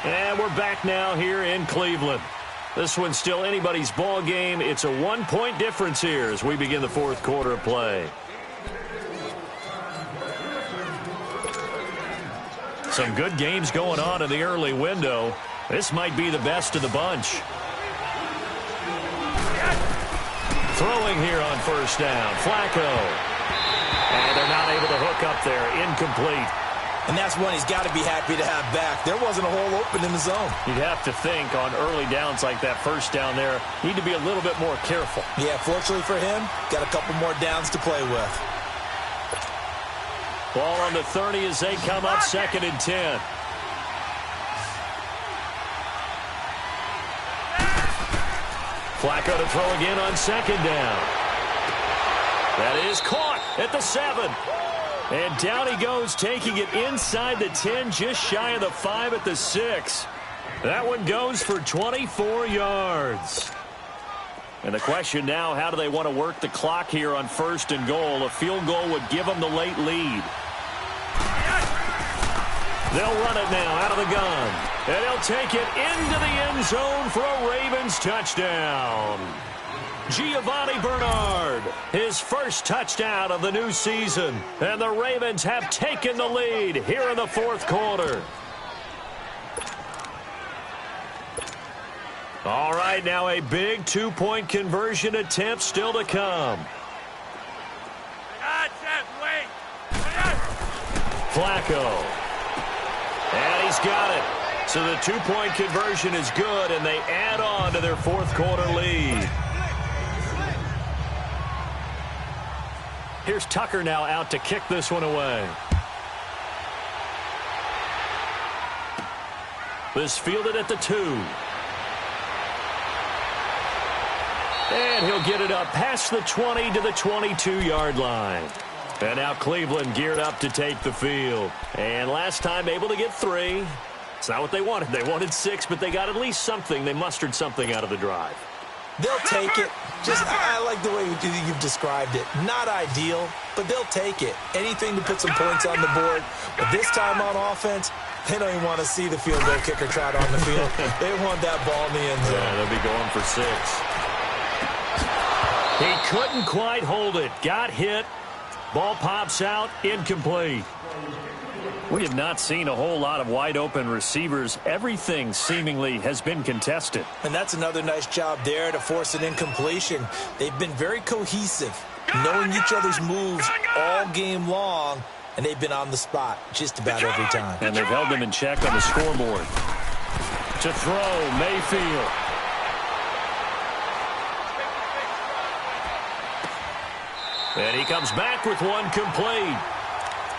S1: And we're back now here in Cleveland. This one's still anybody's ball game. It's a 1-point difference here as we begin the 4th quarter of play. Some good games going on in the early window. This might be the best of the bunch. Throwing here on first down. Flacco. And they're not able to hook up there. Incomplete.
S2: And that's one he's got to be happy to have back. There wasn't a hole open in the zone.
S1: You'd have to think on early downs like that first down there, need to be a little bit more careful.
S2: Yeah, fortunately for him, got a couple more downs to play with.
S1: Ball on the 30 as they come up 2nd and 10. Flacco to throw again on 2nd down. That is caught at the 7. And down he goes, taking it inside the 10, just shy of the 5 at the 6. That one goes for 24 yards. And the question now, how do they want to work the clock here on 1st and goal? A field goal would give them the late lead. They'll run it now out of the gun. And he'll take it into the end zone for a Ravens touchdown. Giovanni Bernard, his first touchdown of the new season. And the Ravens have taken the lead here in the 4th quarter. All right, now a big 2-point conversion attempt still to come. Flacco. And he's got it. So the 2-point conversion is good, and they add on to their 4th quarter lead. Here's Tucker now out to kick this one away. This fielded at the 2. And he'll get it up past the 20 to the 22-yard line. And now Cleveland geared up to take the field. And last time able to get 3. It's not what they wanted. They wanted 6, but they got at least something. They mustered something out of the drive.
S2: They'll take it. I like the way you've described it. Not ideal, but they'll take it. Anything to put some points on the board. But this time on offense, they don't even want to see the field goal kicker trot on the field. They want that ball in the end zone.
S1: Yeah, they'll be going for 6. He couldn't quite hold it. Got hit. Ball pops out. Incomplete. We have not seen a whole lot of wide-open receivers. Everything seemingly has been contested.
S2: And that's another nice job there to force an incompletion. They've been very cohesive, knowing each other's moves all game long, and they've been on the spot just about every time.
S1: And they've held them in check on the scoreboard. To throw, Mayfield. And he comes back with one complete.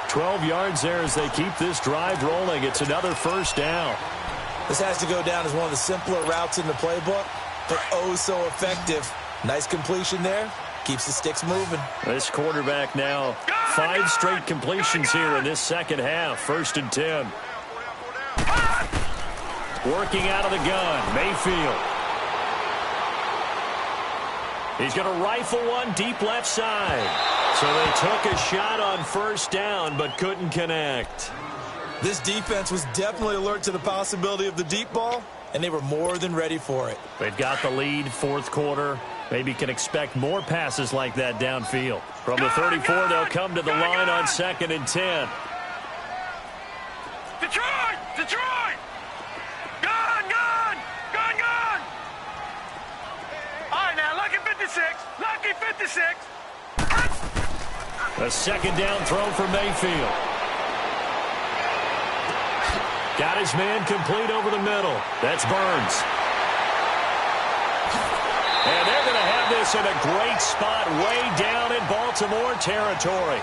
S1: 12 yards there as they keep this drive rolling. It's another 1st down.
S2: This has to go down as one of the simpler routes in the playbook, but oh so effective. Nice completion there. Keeps the sticks moving.
S1: This quarterback now 5 straight completions here in this 2nd half. 1st and 10. Working out of the gun, Mayfield. He's going to rifle one deep left side. So they took a shot on 1st down, but couldn't connect.
S2: This defense was definitely alert to the possibility of the deep ball, and they were more than ready for it.
S1: They've got the lead, 4th quarter. Maybe can expect more passes like that downfield. From the 34, they'll come to the line on 2nd and 10.
S3: Detroit! Detroit! Gone! Gone! Gone! Gone! All right, now, lucky 56. Lucky 56.
S1: A 2nd down throw for Mayfield. Got his man complete over the middle. That's Burns. And they're going to have this in a great spot way down in Baltimore territory.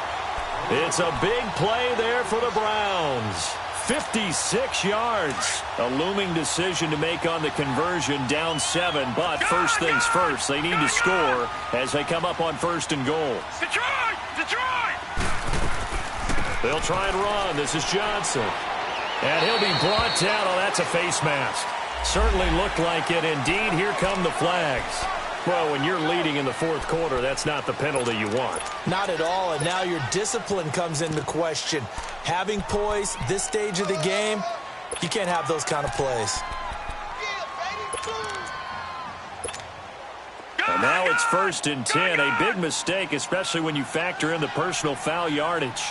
S1: It's a big play there for the Browns. 56 yards. A looming decision to make on the conversion, down 7. But first things first, they need to score as they come up on 1st and goal.
S3: Detroit! Detroit!
S1: They'll try and run. This is Johnson. And he'll be brought down. Oh, that's a face mask. Certainly looked like it. Indeed, here come the flags. Well, when you're leading in the 4th quarter, that's not the penalty you want.
S2: Not at all, and now your discipline comes into question. Having poise this stage of the game, you can't have those kind of plays.
S1: And now it's 1st and 10. A big mistake, especially when you factor in the personal foul yardage.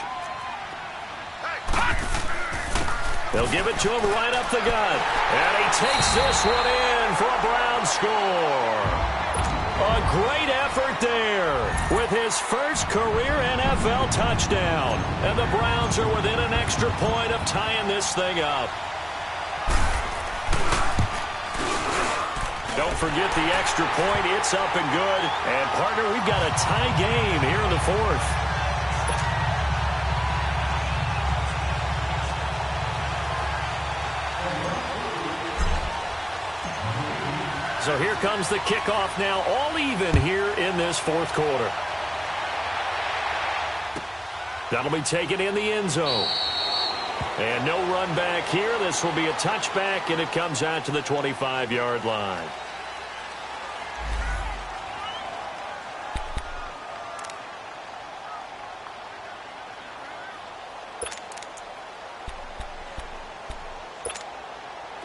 S1: They'll give it to him right up the gut. And he takes this one in for a Brown score. A great effort there with his first career NFL touchdown. And the Browns are within an extra point of tying this thing up. Don't forget the extra point. It's up and good. And, partner, we've got a tie game here in the fourth. So here comes the kickoff now, all even here in this fourth quarter. That'll be taken in the end zone. And no run back here. This will be a touchback, and it comes out to the 25-yard line.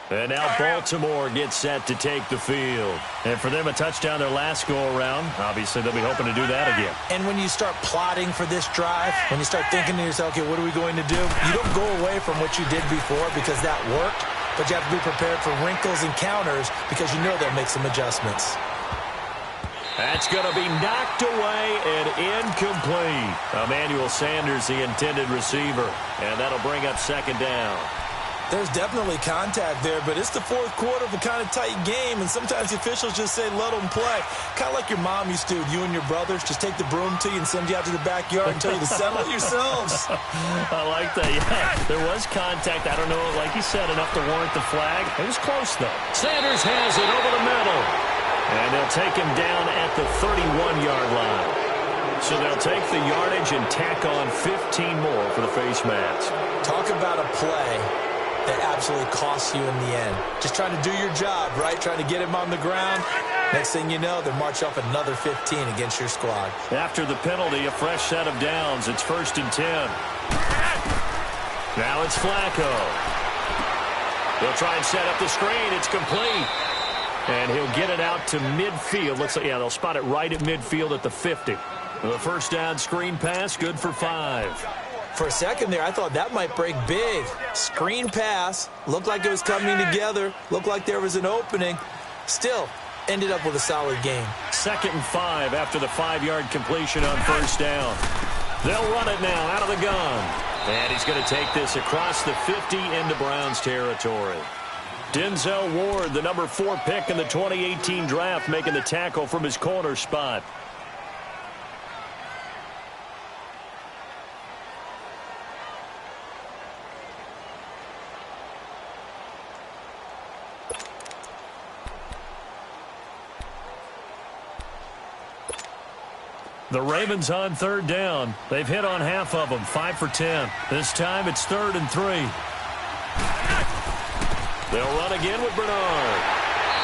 S1: And now Baltimore gets set to take the field. And for them, a touchdown their last go-around. Obviously, they'll be hoping to do that again.
S2: And when you start plotting for this drive, when you start thinking to yourself, okay, what are we going to do? You don't go away from what you did before because that worked, but you have to be prepared for wrinkles and counters because you know they'll make some adjustments.
S1: That's going to be knocked away and incomplete. Emmanuel Sanders, the intended receiver. And that'll bring up second down.
S2: There's definitely contact there, but it's the fourth quarter of a kind of tight game, and sometimes the officials just say, let them play. Kind of like your mom used to, you and your brothers, just take the broom to you and send you out to the backyard and tell you to settle it yourselves.
S1: I like that, yeah. There was contact. I don't know, like you said, enough to warrant the flag. It was close, though. Sanders has it over the middle, and they'll take him down at the 31-yard line. So they'll take the yardage and tack on 15 more for the face mask.
S2: Talk about a play that absolutely costs you in the end. Just trying to do your job, right? Trying to get him on the ground. Next thing you know, they march off another 15 against your squad.
S1: After the penalty, a fresh set of downs. It's 1st and 10. Now it's Flacco. He'll try and set up the screen. It's complete. And he'll get it out to midfield. Looks like, yeah, they'll spot it right at midfield at the 50. The first down screen pass, good for 5.
S2: For a second there, I thought that might break big. Screen pass. Looked like it was coming together. Looked like there was an opening. Still, ended up with a solid game.
S1: 2nd and 5 after the 5-yard completion on first down. They'll run it now out of the gun. And he's going to take this across the 50 into Browns territory. Denzel Ward, the number 4 pick in the 2018 draft, making the tackle from his corner spot. The Ravens on 3rd down. They've hit on half of them, 5 for 10. This time it's 3rd and 3. They'll run again with Bernard.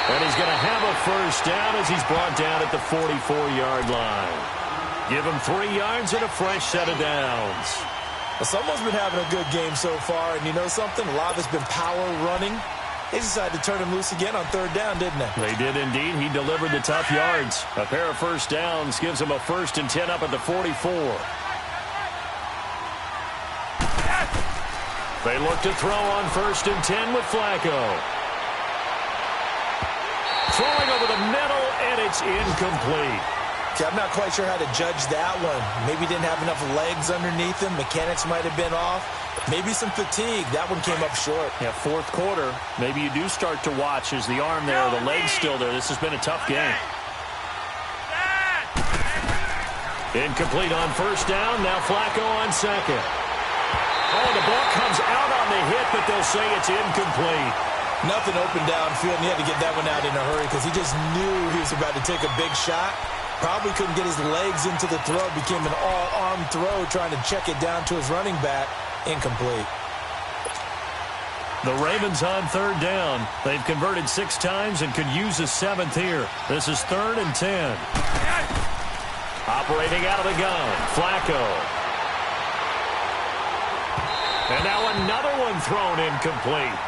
S1: And he's going to have a first down as he's brought down at the 44-yard line. Give him 3 yards and a fresh set of downs.
S2: Well, someone's been having a good game so far, and you know something? A lot of it's been power running. They decided to turn him loose again on 3rd down, didn't they?
S1: They did indeed. He delivered the tough yards. A pair of first downs gives him a 1st and 10 up at the 44. They look to throw on 1st and 10 with Flacco. Throwing over the middle, and it's incomplete.
S2: Okay, I'm not quite sure how to judge that one. Maybe didn't have enough legs underneath him. Mechanics might have been off. Maybe some fatigue. That one came up short.
S1: Yeah, 4th quarter. Maybe you do start to watch as the arm there, the leg's still there. This has been a tough game. Incomplete on 1st down. Now Flacco on 2nd. Oh, the ball comes out on the hit, but they'll say it's incomplete.
S2: Nothing open downfield, and he had to get that one out in a hurry because he just knew he was about to take a big shot. Probably couldn't get his legs into the throw. Became an all-arm throw trying to check it down to his running back. Incomplete.
S1: The Ravens on 3rd down. They've converted 6 times and could use a 7th here. This is 3rd and 10. Operating out of the gun, Flacco. And now another one thrown incomplete.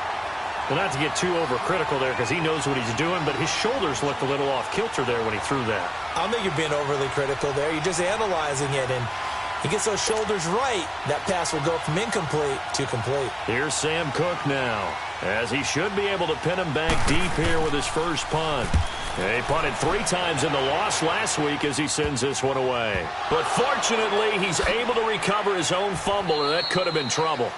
S1: Well, not to get too overcritical there because he knows what he's doing, but his shoulders looked a little off kilter there when he threw that.
S2: I don't think you're being overly critical there. You're just analyzing it, and he gets those shoulders right. That pass will go from incomplete to complete.
S1: Here's Sam Cook now, as he should be able to pin him back deep here with his first punt. He punted 3 times in the loss last week as he sends this one away. But fortunately, he's able to recover his own fumble, and that could have been trouble.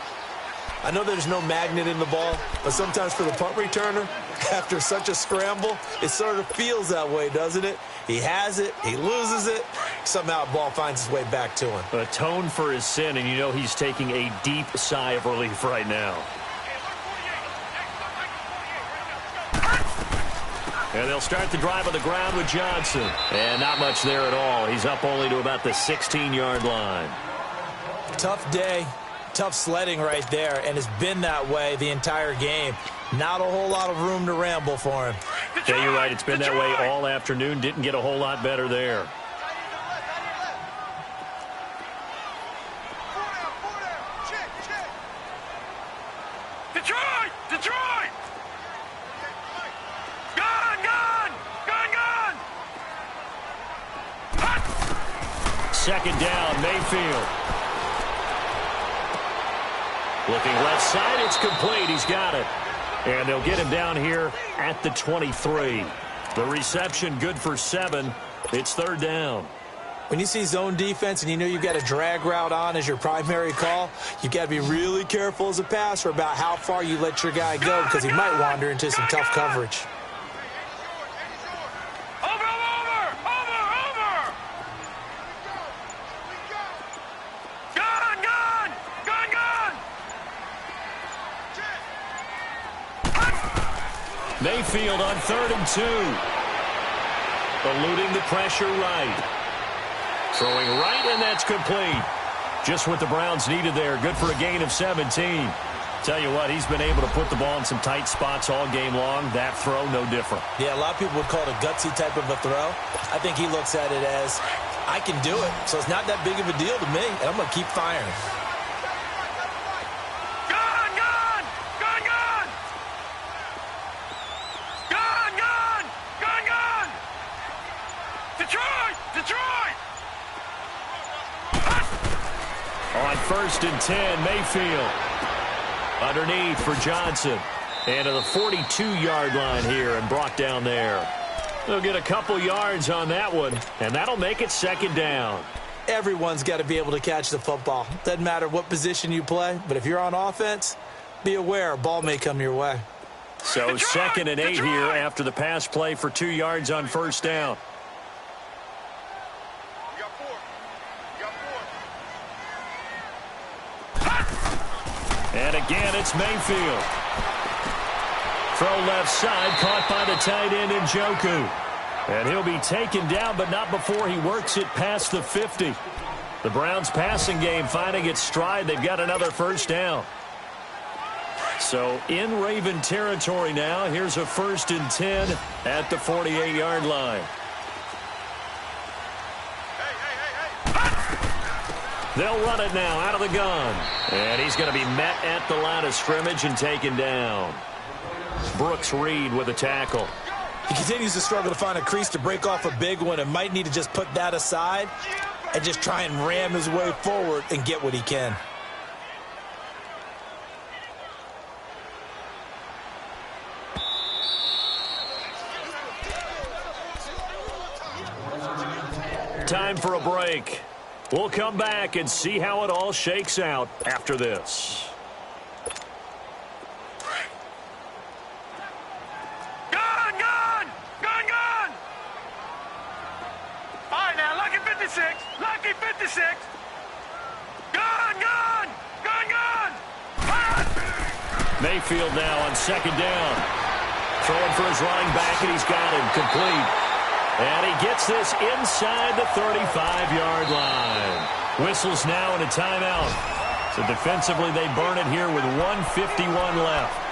S2: I know there's no magnet in the ball, but sometimes for the punt returner, after such a scramble, it sort of feels that way, doesn't it? He has it, he loses it, somehow the ball finds its way back to him.
S1: Atone for his sin, and you know he's taking a deep sigh of relief right now. And they'll start the drive on the ground with Johnson. And not much there at all. He's up only to about the 16-yard line.
S2: Tough day, tough sledding right there, and it's been that way the entire game. Not a whole lot of room to ramble for him.
S1: Yeah, you're right. It's been that way all afternoon. Didn't get a whole lot better there.
S3: Detroit! Detroit! Gun! Gun! Gun! Gun!
S1: Second down, Mayfield. Looking left side, it's complete. He's got it. And they'll get him down here at the 23. The reception good for 7. It's third down.
S2: When you see zone defense and you know you've got a drag route on as your primary call, you've got to be really careful as a passer about how far you let your guy go because he might wander into some tough coverage.
S1: Mayfield on 3rd and 2. Eluding the pressure right. Throwing right, and that's complete. Just what the Browns needed there. Good for a gain of 17. Tell you what, he's been able to put the ball in some tight spots all game long. That throw, no different.
S2: Yeah, a lot of people would call it a gutsy type of a throw. I think he looks at it as, I can do it. So it's not that big of a deal to me, and I'm going to keep firing.
S1: On 1st and 10, Mayfield. Underneath for Johnson. And to the 42-yard line here and brought down there. They'll get a couple yards on that one, and that'll make it 2nd down.
S2: Everyone's got to be able to catch the football. Doesn't matter what position you play, but if you're on offense, be aware a ball may come your way.
S1: So 2nd and 8 here after the pass play for 2 yards on 1st down. And again, it's Mayfield. Throw left side, caught by the tight end Njoku. And he'll be taken down, but not before he works it past the 50. The Browns' passing game finding its stride. They've got another 1st down. So in Raven territory now. Here's a 1st and 10 at the 48-yard line. They'll run it now out of the gun. And he's going to be met at the line of scrimmage and taken down. Brooks Reed with a tackle.
S2: He continues to struggle to find a crease to break off a big one and might need to just put that aside and just try and ram his way forward and get what he can.
S1: Time for a break. We'll come back and see how it all shakes out after this.
S3: Gun! Gun! Gun! Gun! All right, now, lucky 56. Lucky 56. Gun! Gun! Gun! Gun!
S1: Mayfield now on 2nd down. Throwing for his running back, and he's got him complete. And he gets this inside the 35-yard line. Whistles now and a timeout. So defensively, they burn it here with 1:51 left.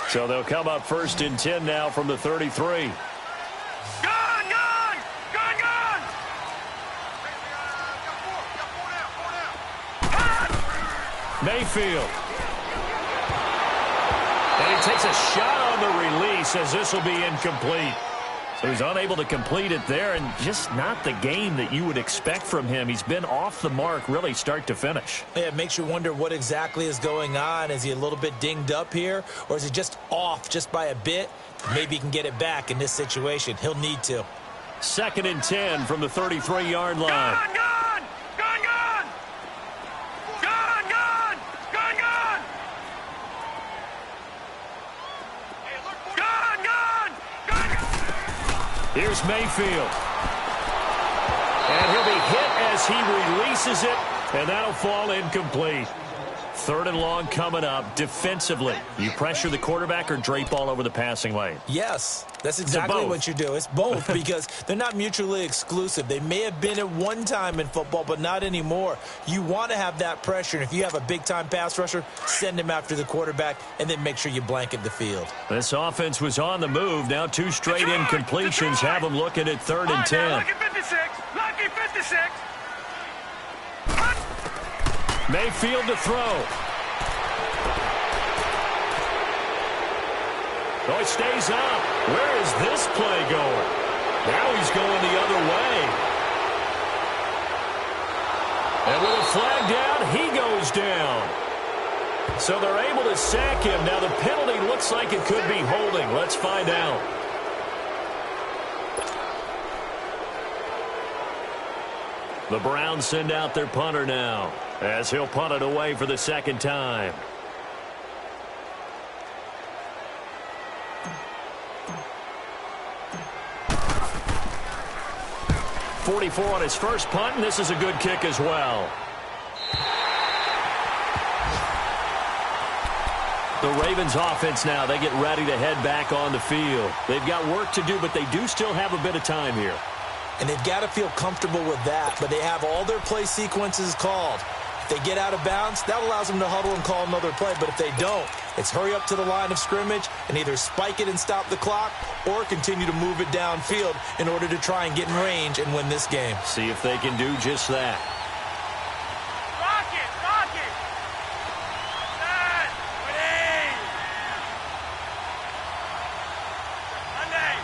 S1: So they'll come up 1st and 10 now from the 33.
S3: Gun! Gun! Gun! Gun!
S1: Mayfield. And he takes a shot on the release, as this will be incomplete. So he's unable to complete it there, and just not the game that you would expect from him. He's been off the mark really start to finish.
S2: Yeah, it makes you wonder what exactly is going on. Is he a little bit dinged up here, or is he just off just by a bit? Maybe he can get it back in this situation. He'll need to.
S1: 2nd and 10 from the 33-yard line.
S3: Gone, gone! Gone, gone! Gone, gone! Gone, gone! Gone, gone! Gone, gone!
S1: Here's Mayfield. And he'll be hit as he releases it, and that'll fall incomplete. 3rd and long coming up. Defensively, you pressure the quarterback or drape all over the passing lane?
S2: Yes, that's exactly what you do. It's both because they're not mutually exclusive. They may have been at one time in football, but not anymore. You want to have that pressure, and if you have a big-time pass rusher, send him after the quarterback, and then make sure you blanket the field.
S1: This offense was on the move. Now 2 straight incompletions have them looking at 3rd and 10.
S3: Lucky 56! Lucky 56!
S1: Mayfield to throw. Oh, it stays up. Where is this play going? Now he's going the other way. And with a flag down, he goes down. So they're able to sack him. Now the penalty looks like it could be holding. Let's find out. The Browns send out their punter now, as he'll punt it away for the 2nd time. .44 on his first punt, and this is a good kick as well. The Ravens offense now, they get ready to head back on the field. They've got work to do, but they do still have a bit of time here.
S2: And they've got to feel comfortable with that, but they have all their play sequences called. If they get out of bounds, that allows them to huddle and call another play. But if they don't, it's hurry up to the line of scrimmage and either spike it and stop the clock or continue to move it downfield in order to try and get in range and win this game.
S1: See if they can do just that.
S3: Rock it! Rock it! Set! Ready! Monday!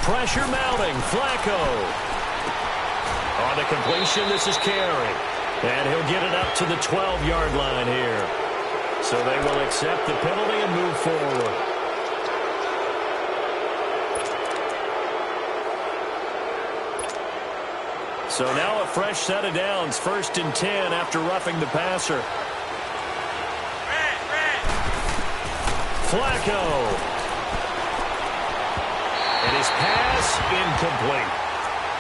S1: Pressure mounting. Flacco. On the completion, this is Carey. And he'll get it up to the 12-yard line here. So they will accept the penalty and move forward. So now a fresh set of downs. 1st and 10 after roughing the passer. Flacco. And his pass incomplete.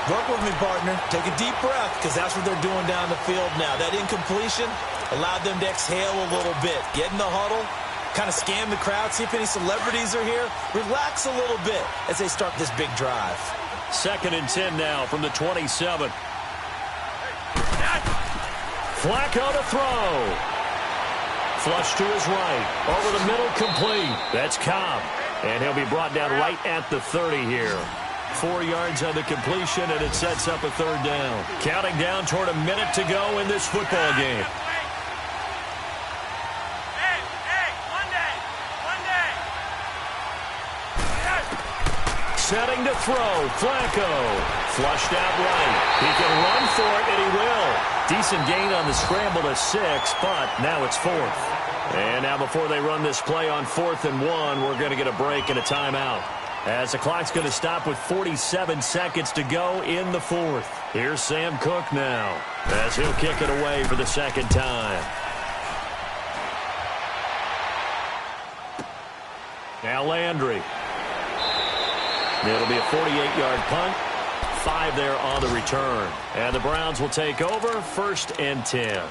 S2: Work with me, partner. Take a deep breath because that's what they're doing down the field now. That incompletion allowed them to exhale a little bit. Get in the huddle, kind of scan the crowd, see if any celebrities are here. Relax a little bit as they start this big drive.
S1: 2nd and 10 now from the 27. Flacco to throw. Flush to his right. Over the middle, complete. That's Cobb. And he'll be brought down right at the 30 here. 4 yards on the completion, and it sets up a 3rd down. Counting down toward a minute to go in this football game. Setting to throw. Flacco. Flushed out right. He can run for it, and he will. Decent gain on the scramble to 6, but now it's 4th. And now before they run this play on 4th and 1, we're going to get a break and a timeout, as the clock's going to stop with 47 seconds to go in the 4th. Here's Sam Cook now, as he'll kick it away for the 2nd time. Now Landry. It'll be a 48-yard punt. 5 there on the return. And the Browns will take over, 1st and 10.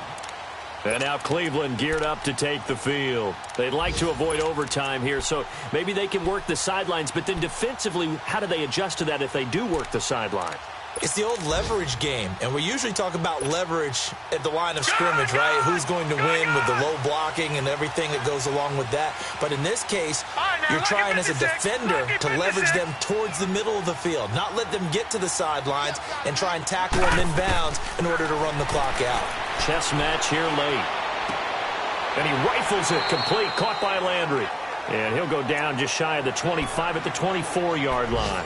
S1: And now Cleveland geared up to take the field. They'd like to avoid overtime here, so maybe they can work the sidelines, but then defensively, how do they adjust to that if they do work the sideline?
S2: It's the old leverage game, and we usually talk about leverage at the line of scrimmage, right? Who's going to win with the low blocking and everything that goes along with that. But in this case, you're trying as a defender to leverage them towards the middle of the field, not let them get to the sidelines and try and tackle them in bounds in order to run the clock out.
S1: Chess match here late. And he rifles it complete, caught by Landry. And he'll go down just shy of the 25 at the 24-yard line.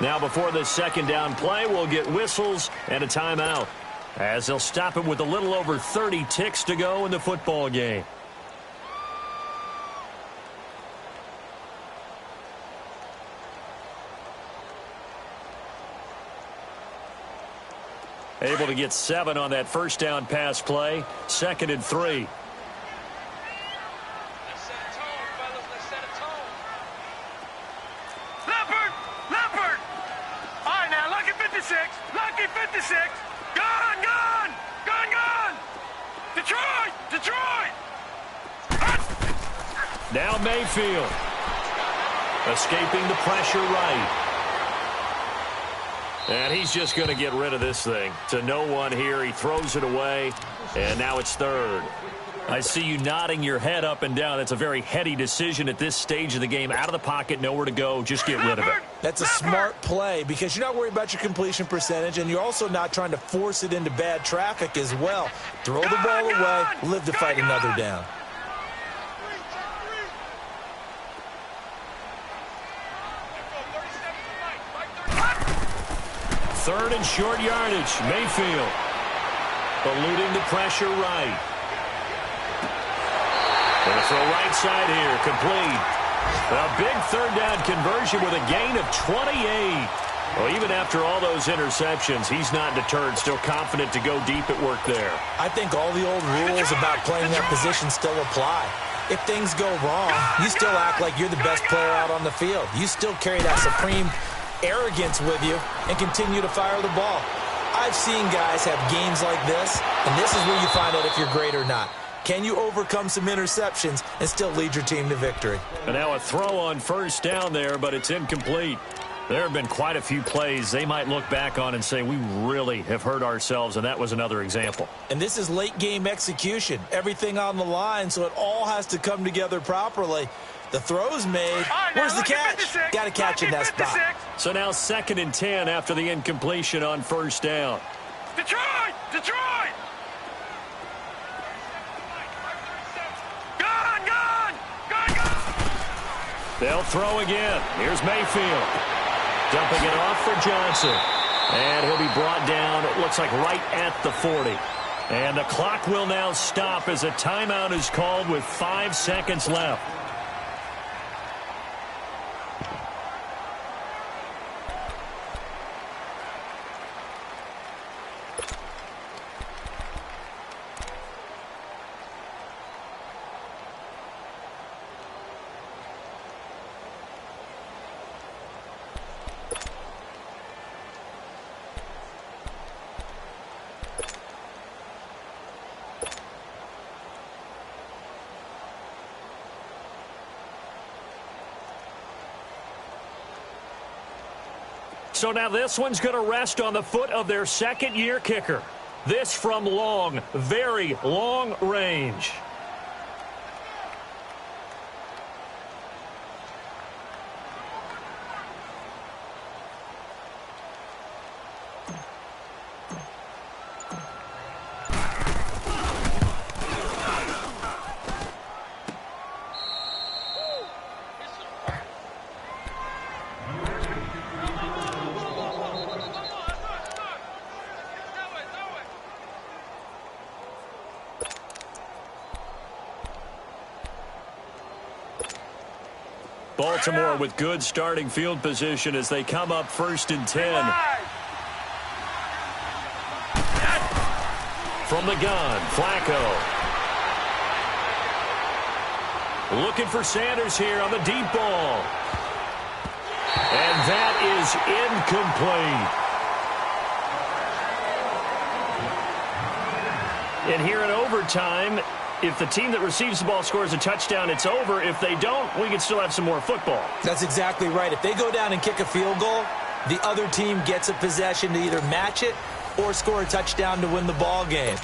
S1: Now before this second down play, we'll get whistles and a timeout, as they'll stop it with a little over 30 ticks to go in the football game. Able to get 7 on that first down pass play. 2nd and 3.
S3: Leopard! All right, now, lucky 56. Lucky 56. Gone! Detroit!
S1: Now Mayfield. Escaping the pressure right. And he's just going to get rid of this thing. To no one here. He throws it away. And now it's 3rd. I see you nodding your head up and down. That's a very heady decision at this stage of the game. Out of the pocket, nowhere to go. Just get rid of it.
S2: That's a smart play because you're not worried about your completion percentage, and you're also not trying to force it into bad traffic as well. Throw the ball away, live to fight another down.
S1: Third and short yardage. Mayfield eluding the pressure right. Going to throw right side here. Complete. A big third down conversion with a gain of 28. Well, even after all those interceptions, he's not deterred. Still confident to go deep at work there.
S2: I think all the old rules about playing that position still apply. If things go wrong, you still act like you're the best player out on the field. You still carry that supreme arrogance with you and continue to fire the ball. I've seen guys have games like this, and this is where you find out if you're great or not. Can you overcome some interceptions and still lead your team to victory?
S1: And now a throw on first down there, but it's incomplete. There have been quite a few plays they might look back on and say, we really have hurt ourselves, and that was another example.
S2: And this is late game execution. Everything on the line, so it all has to come together properly. The throw's made. Where's the catch? Got to catch in that spot.
S1: So now 2nd and 10 after the incompletion on first down.
S3: Detroit!
S1: They'll throw again. Here's Mayfield. Dumping it off for Johnson. And he'll be brought down, it looks like right at the 40. And the clock will now stop as a timeout is called with 5 seconds left. So now this one's going to rest on the foot of their second-year kicker. This from long, very long range. Baltimore with good starting field position as they come up 1st and 10. From the gun, Flacco. Looking for Sanders here on the deep ball. And that is incomplete. And here in overtime, if the team that receives the ball scores a touchdown, it's over. If they don't, we can still have some more football.
S2: That's exactly right. If they go down and kick a field goal, the other team gets a possession to either match it or score a touchdown to win the ball game.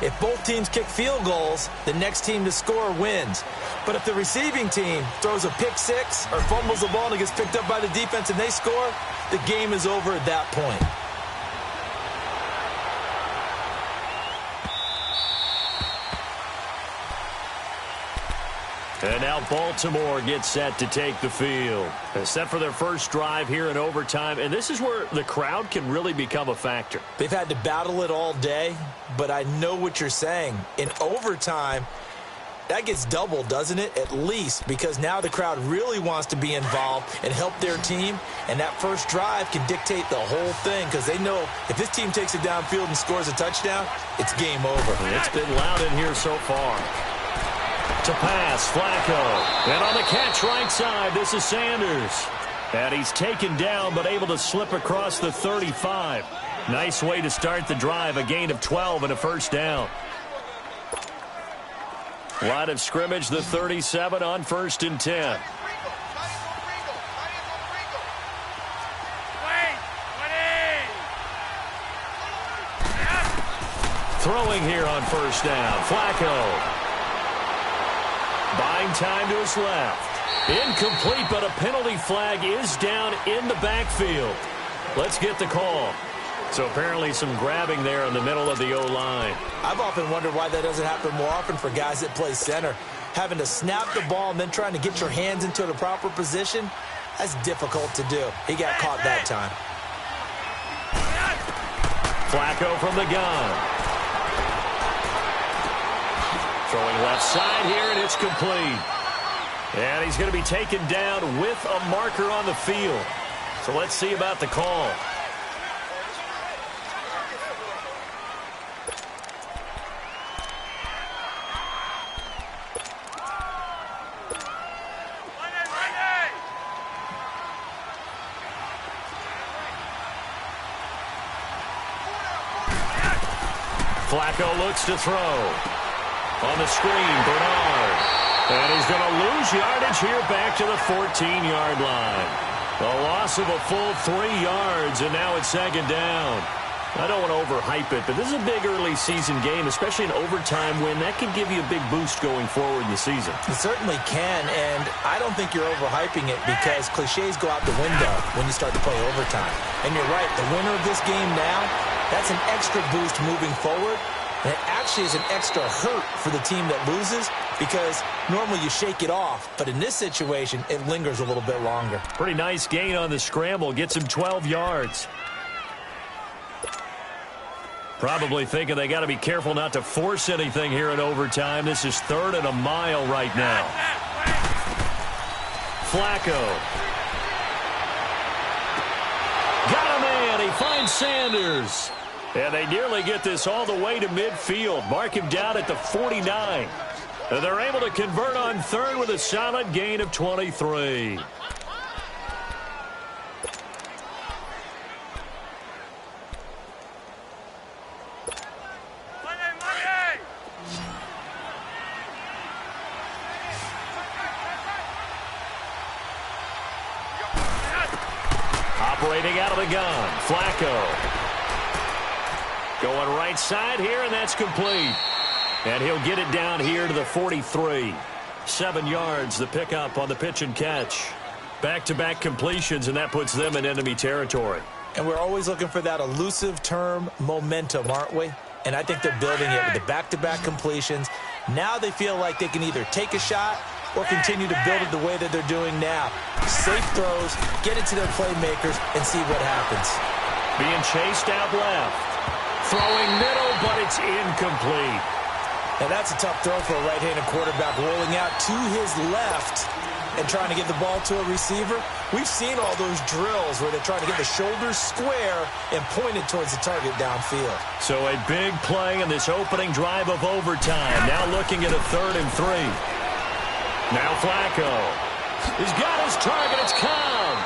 S2: If both teams kick field goals, the next team to score wins. But if the receiving team throws a pick six or fumbles the ball and it gets picked up by the defense and they score, the game is over at that point.
S1: And now Baltimore gets set to take the field. They're set for their first drive here in overtime, and this is where the crowd can really become a factor.
S2: They've had to battle it all day, but I know what you're saying. In overtime, that gets doubled, doesn't it? At least, because now the crowd really wants to be involved and help their team, and that first drive can dictate the whole thing because they know if this team takes it downfield and scores a touchdown, it's game over.
S1: It's been loud in here so far. To pass, Flacco. And on the catch right side, this is Sanders. And he's taken down but able to slip across the 35. Nice way to start the drive, a gain of 12 and a first down. Line of scrimmage, the 37 on 1st and 10. Throwing here on 1st down, Flacco. Buying time to his left. Incomplete, but a penalty flag is down in the backfield. Let's get the call. So apparently some grabbing there in the middle of the O-line.
S2: I've often wondered why that doesn't happen more often for guys that play center. Having to snap the ball and then trying to get your hands into the proper position, that's difficult to do. He got caught that time.
S1: Flacco from the gun. Throwing left side here, and it's complete. And he's going to be taken down with a marker on the field. So let's see about the call. Flacco looks to throw. On the screen, Bernard. And he's going to lose yardage here back to the 14-yard line. A loss of a full 3 yards, and now it's 2nd down. I don't want to overhype it, but this is a big early season game, especially an overtime win. That could give you a big boost going forward in the season.
S2: It certainly can, and I don't think you're overhyping it because cliches go out the window when you start to play overtime. And you're right, the winner of this game now, that's an extra boost moving forward. And it actually is an extra hurt for the team that loses because normally you shake it off. But in this situation, it lingers a little bit longer.
S1: Pretty nice gain on the scramble. Gets him 12 yards. Probably thinking they got to be careful not to force anything here in overtime. This is 3rd and a mile right now. Flacco. Got a man. He finds Sanders. And they nearly get this all the way to midfield. Mark him down at the 49. And they're able to convert on 3rd with a solid gain of 23. Operating out of the gun, Flacco. Going right side here, and that's complete. And he'll get it down here to the 43. 7 yards, the pickup on the pitch and catch. Back-to-back completions, and that puts them in enemy territory.
S2: And we're always looking for that elusive term, momentum, aren't we? And I think they're building it with the back-to-back completions. Now they feel like they can either take a shot or continue to build it the way that they're doing now. Safe throws, get it to their playmakers, and see what happens.
S1: Being chased out left. Throwing middle, but it's incomplete.
S2: Now that's a tough throw for a right-handed quarterback, rolling out to his left and trying to get the ball to a receiver. We've seen all those drills where they're trying to get the shoulders square and point it towards the target downfield.
S1: So a big play in this opening drive of overtime. Now looking at a 3rd and 3. Now Flacco. He's got his target. It's come.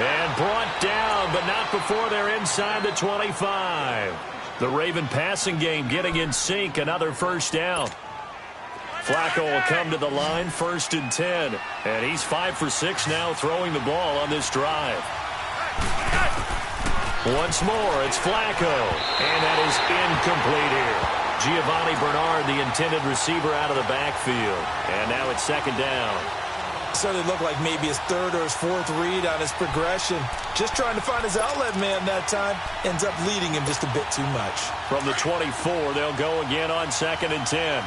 S1: And brought down, but not before they're inside the 25. The Raven passing game getting in sync. Another first down. Flacco will come to the line, 1st and 10. And he's 5 for 6 now throwing the ball on this drive. Once more, it's Flacco. And that is incomplete here. Giovanni Bernard, the intended receiver, out of the backfield. And now it's 2nd down.
S2: Certainly looked like maybe his 3rd or his 4th read on his progression. Just trying to find his outlet man that time. Ends up leading him just a bit too much.
S1: From the 24, they'll go again on 2nd and 10.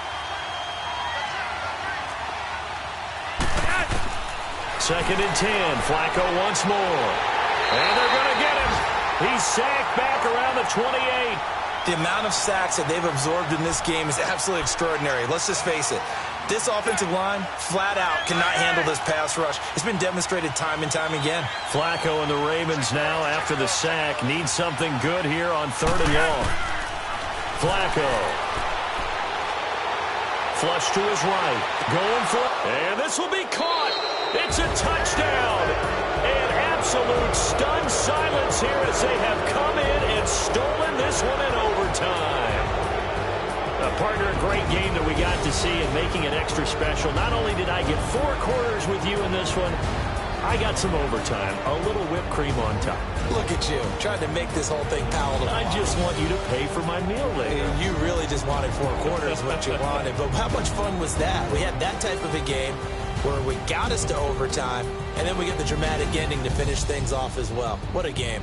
S1: 2nd and 10. Flacco once more. And they're going to get him. He's sacked back around the 28.
S2: The amount of sacks that they've absorbed in this game is absolutely extraordinary. Let's just face it. This offensive line, flat out, cannot handle this pass rush. It's been demonstrated time and time again.
S1: Flacco and the Ravens now, after the sack, need something good here on 3rd and long. Flacco. Flush to his right. Going for it. And this will be caught. It's a touchdown. And absolute stunned silence here as they have come in and stolen this one in overtime. Partner, a great game that we got to see and making it extra special. Not only did I get 4 quarters with you in this one, I got some overtime. A little whipped cream on top.
S2: Look at you, trying to make this whole thing palatable.
S1: I just want you to pay for my meal later.
S2: You really just wanted 4 quarters, what you wanted. But how much fun was that? We had that type of a game where we got us to overtime, and then we get the dramatic ending to finish things off as well. What a game.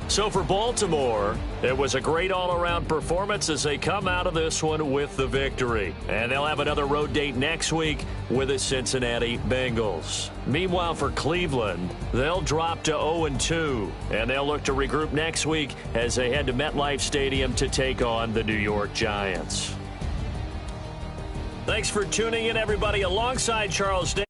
S1: So for Baltimore, it was a great all-around performance as they come out of this one with the victory. And they'll have another road date next week with the Cincinnati Bengals. Meanwhile, for Cleveland, they'll drop to 0-2, and they'll look to regroup next week as they head to MetLife Stadium to take on the New York Giants. Thanks for tuning in, everybody. Alongside Charles Davis.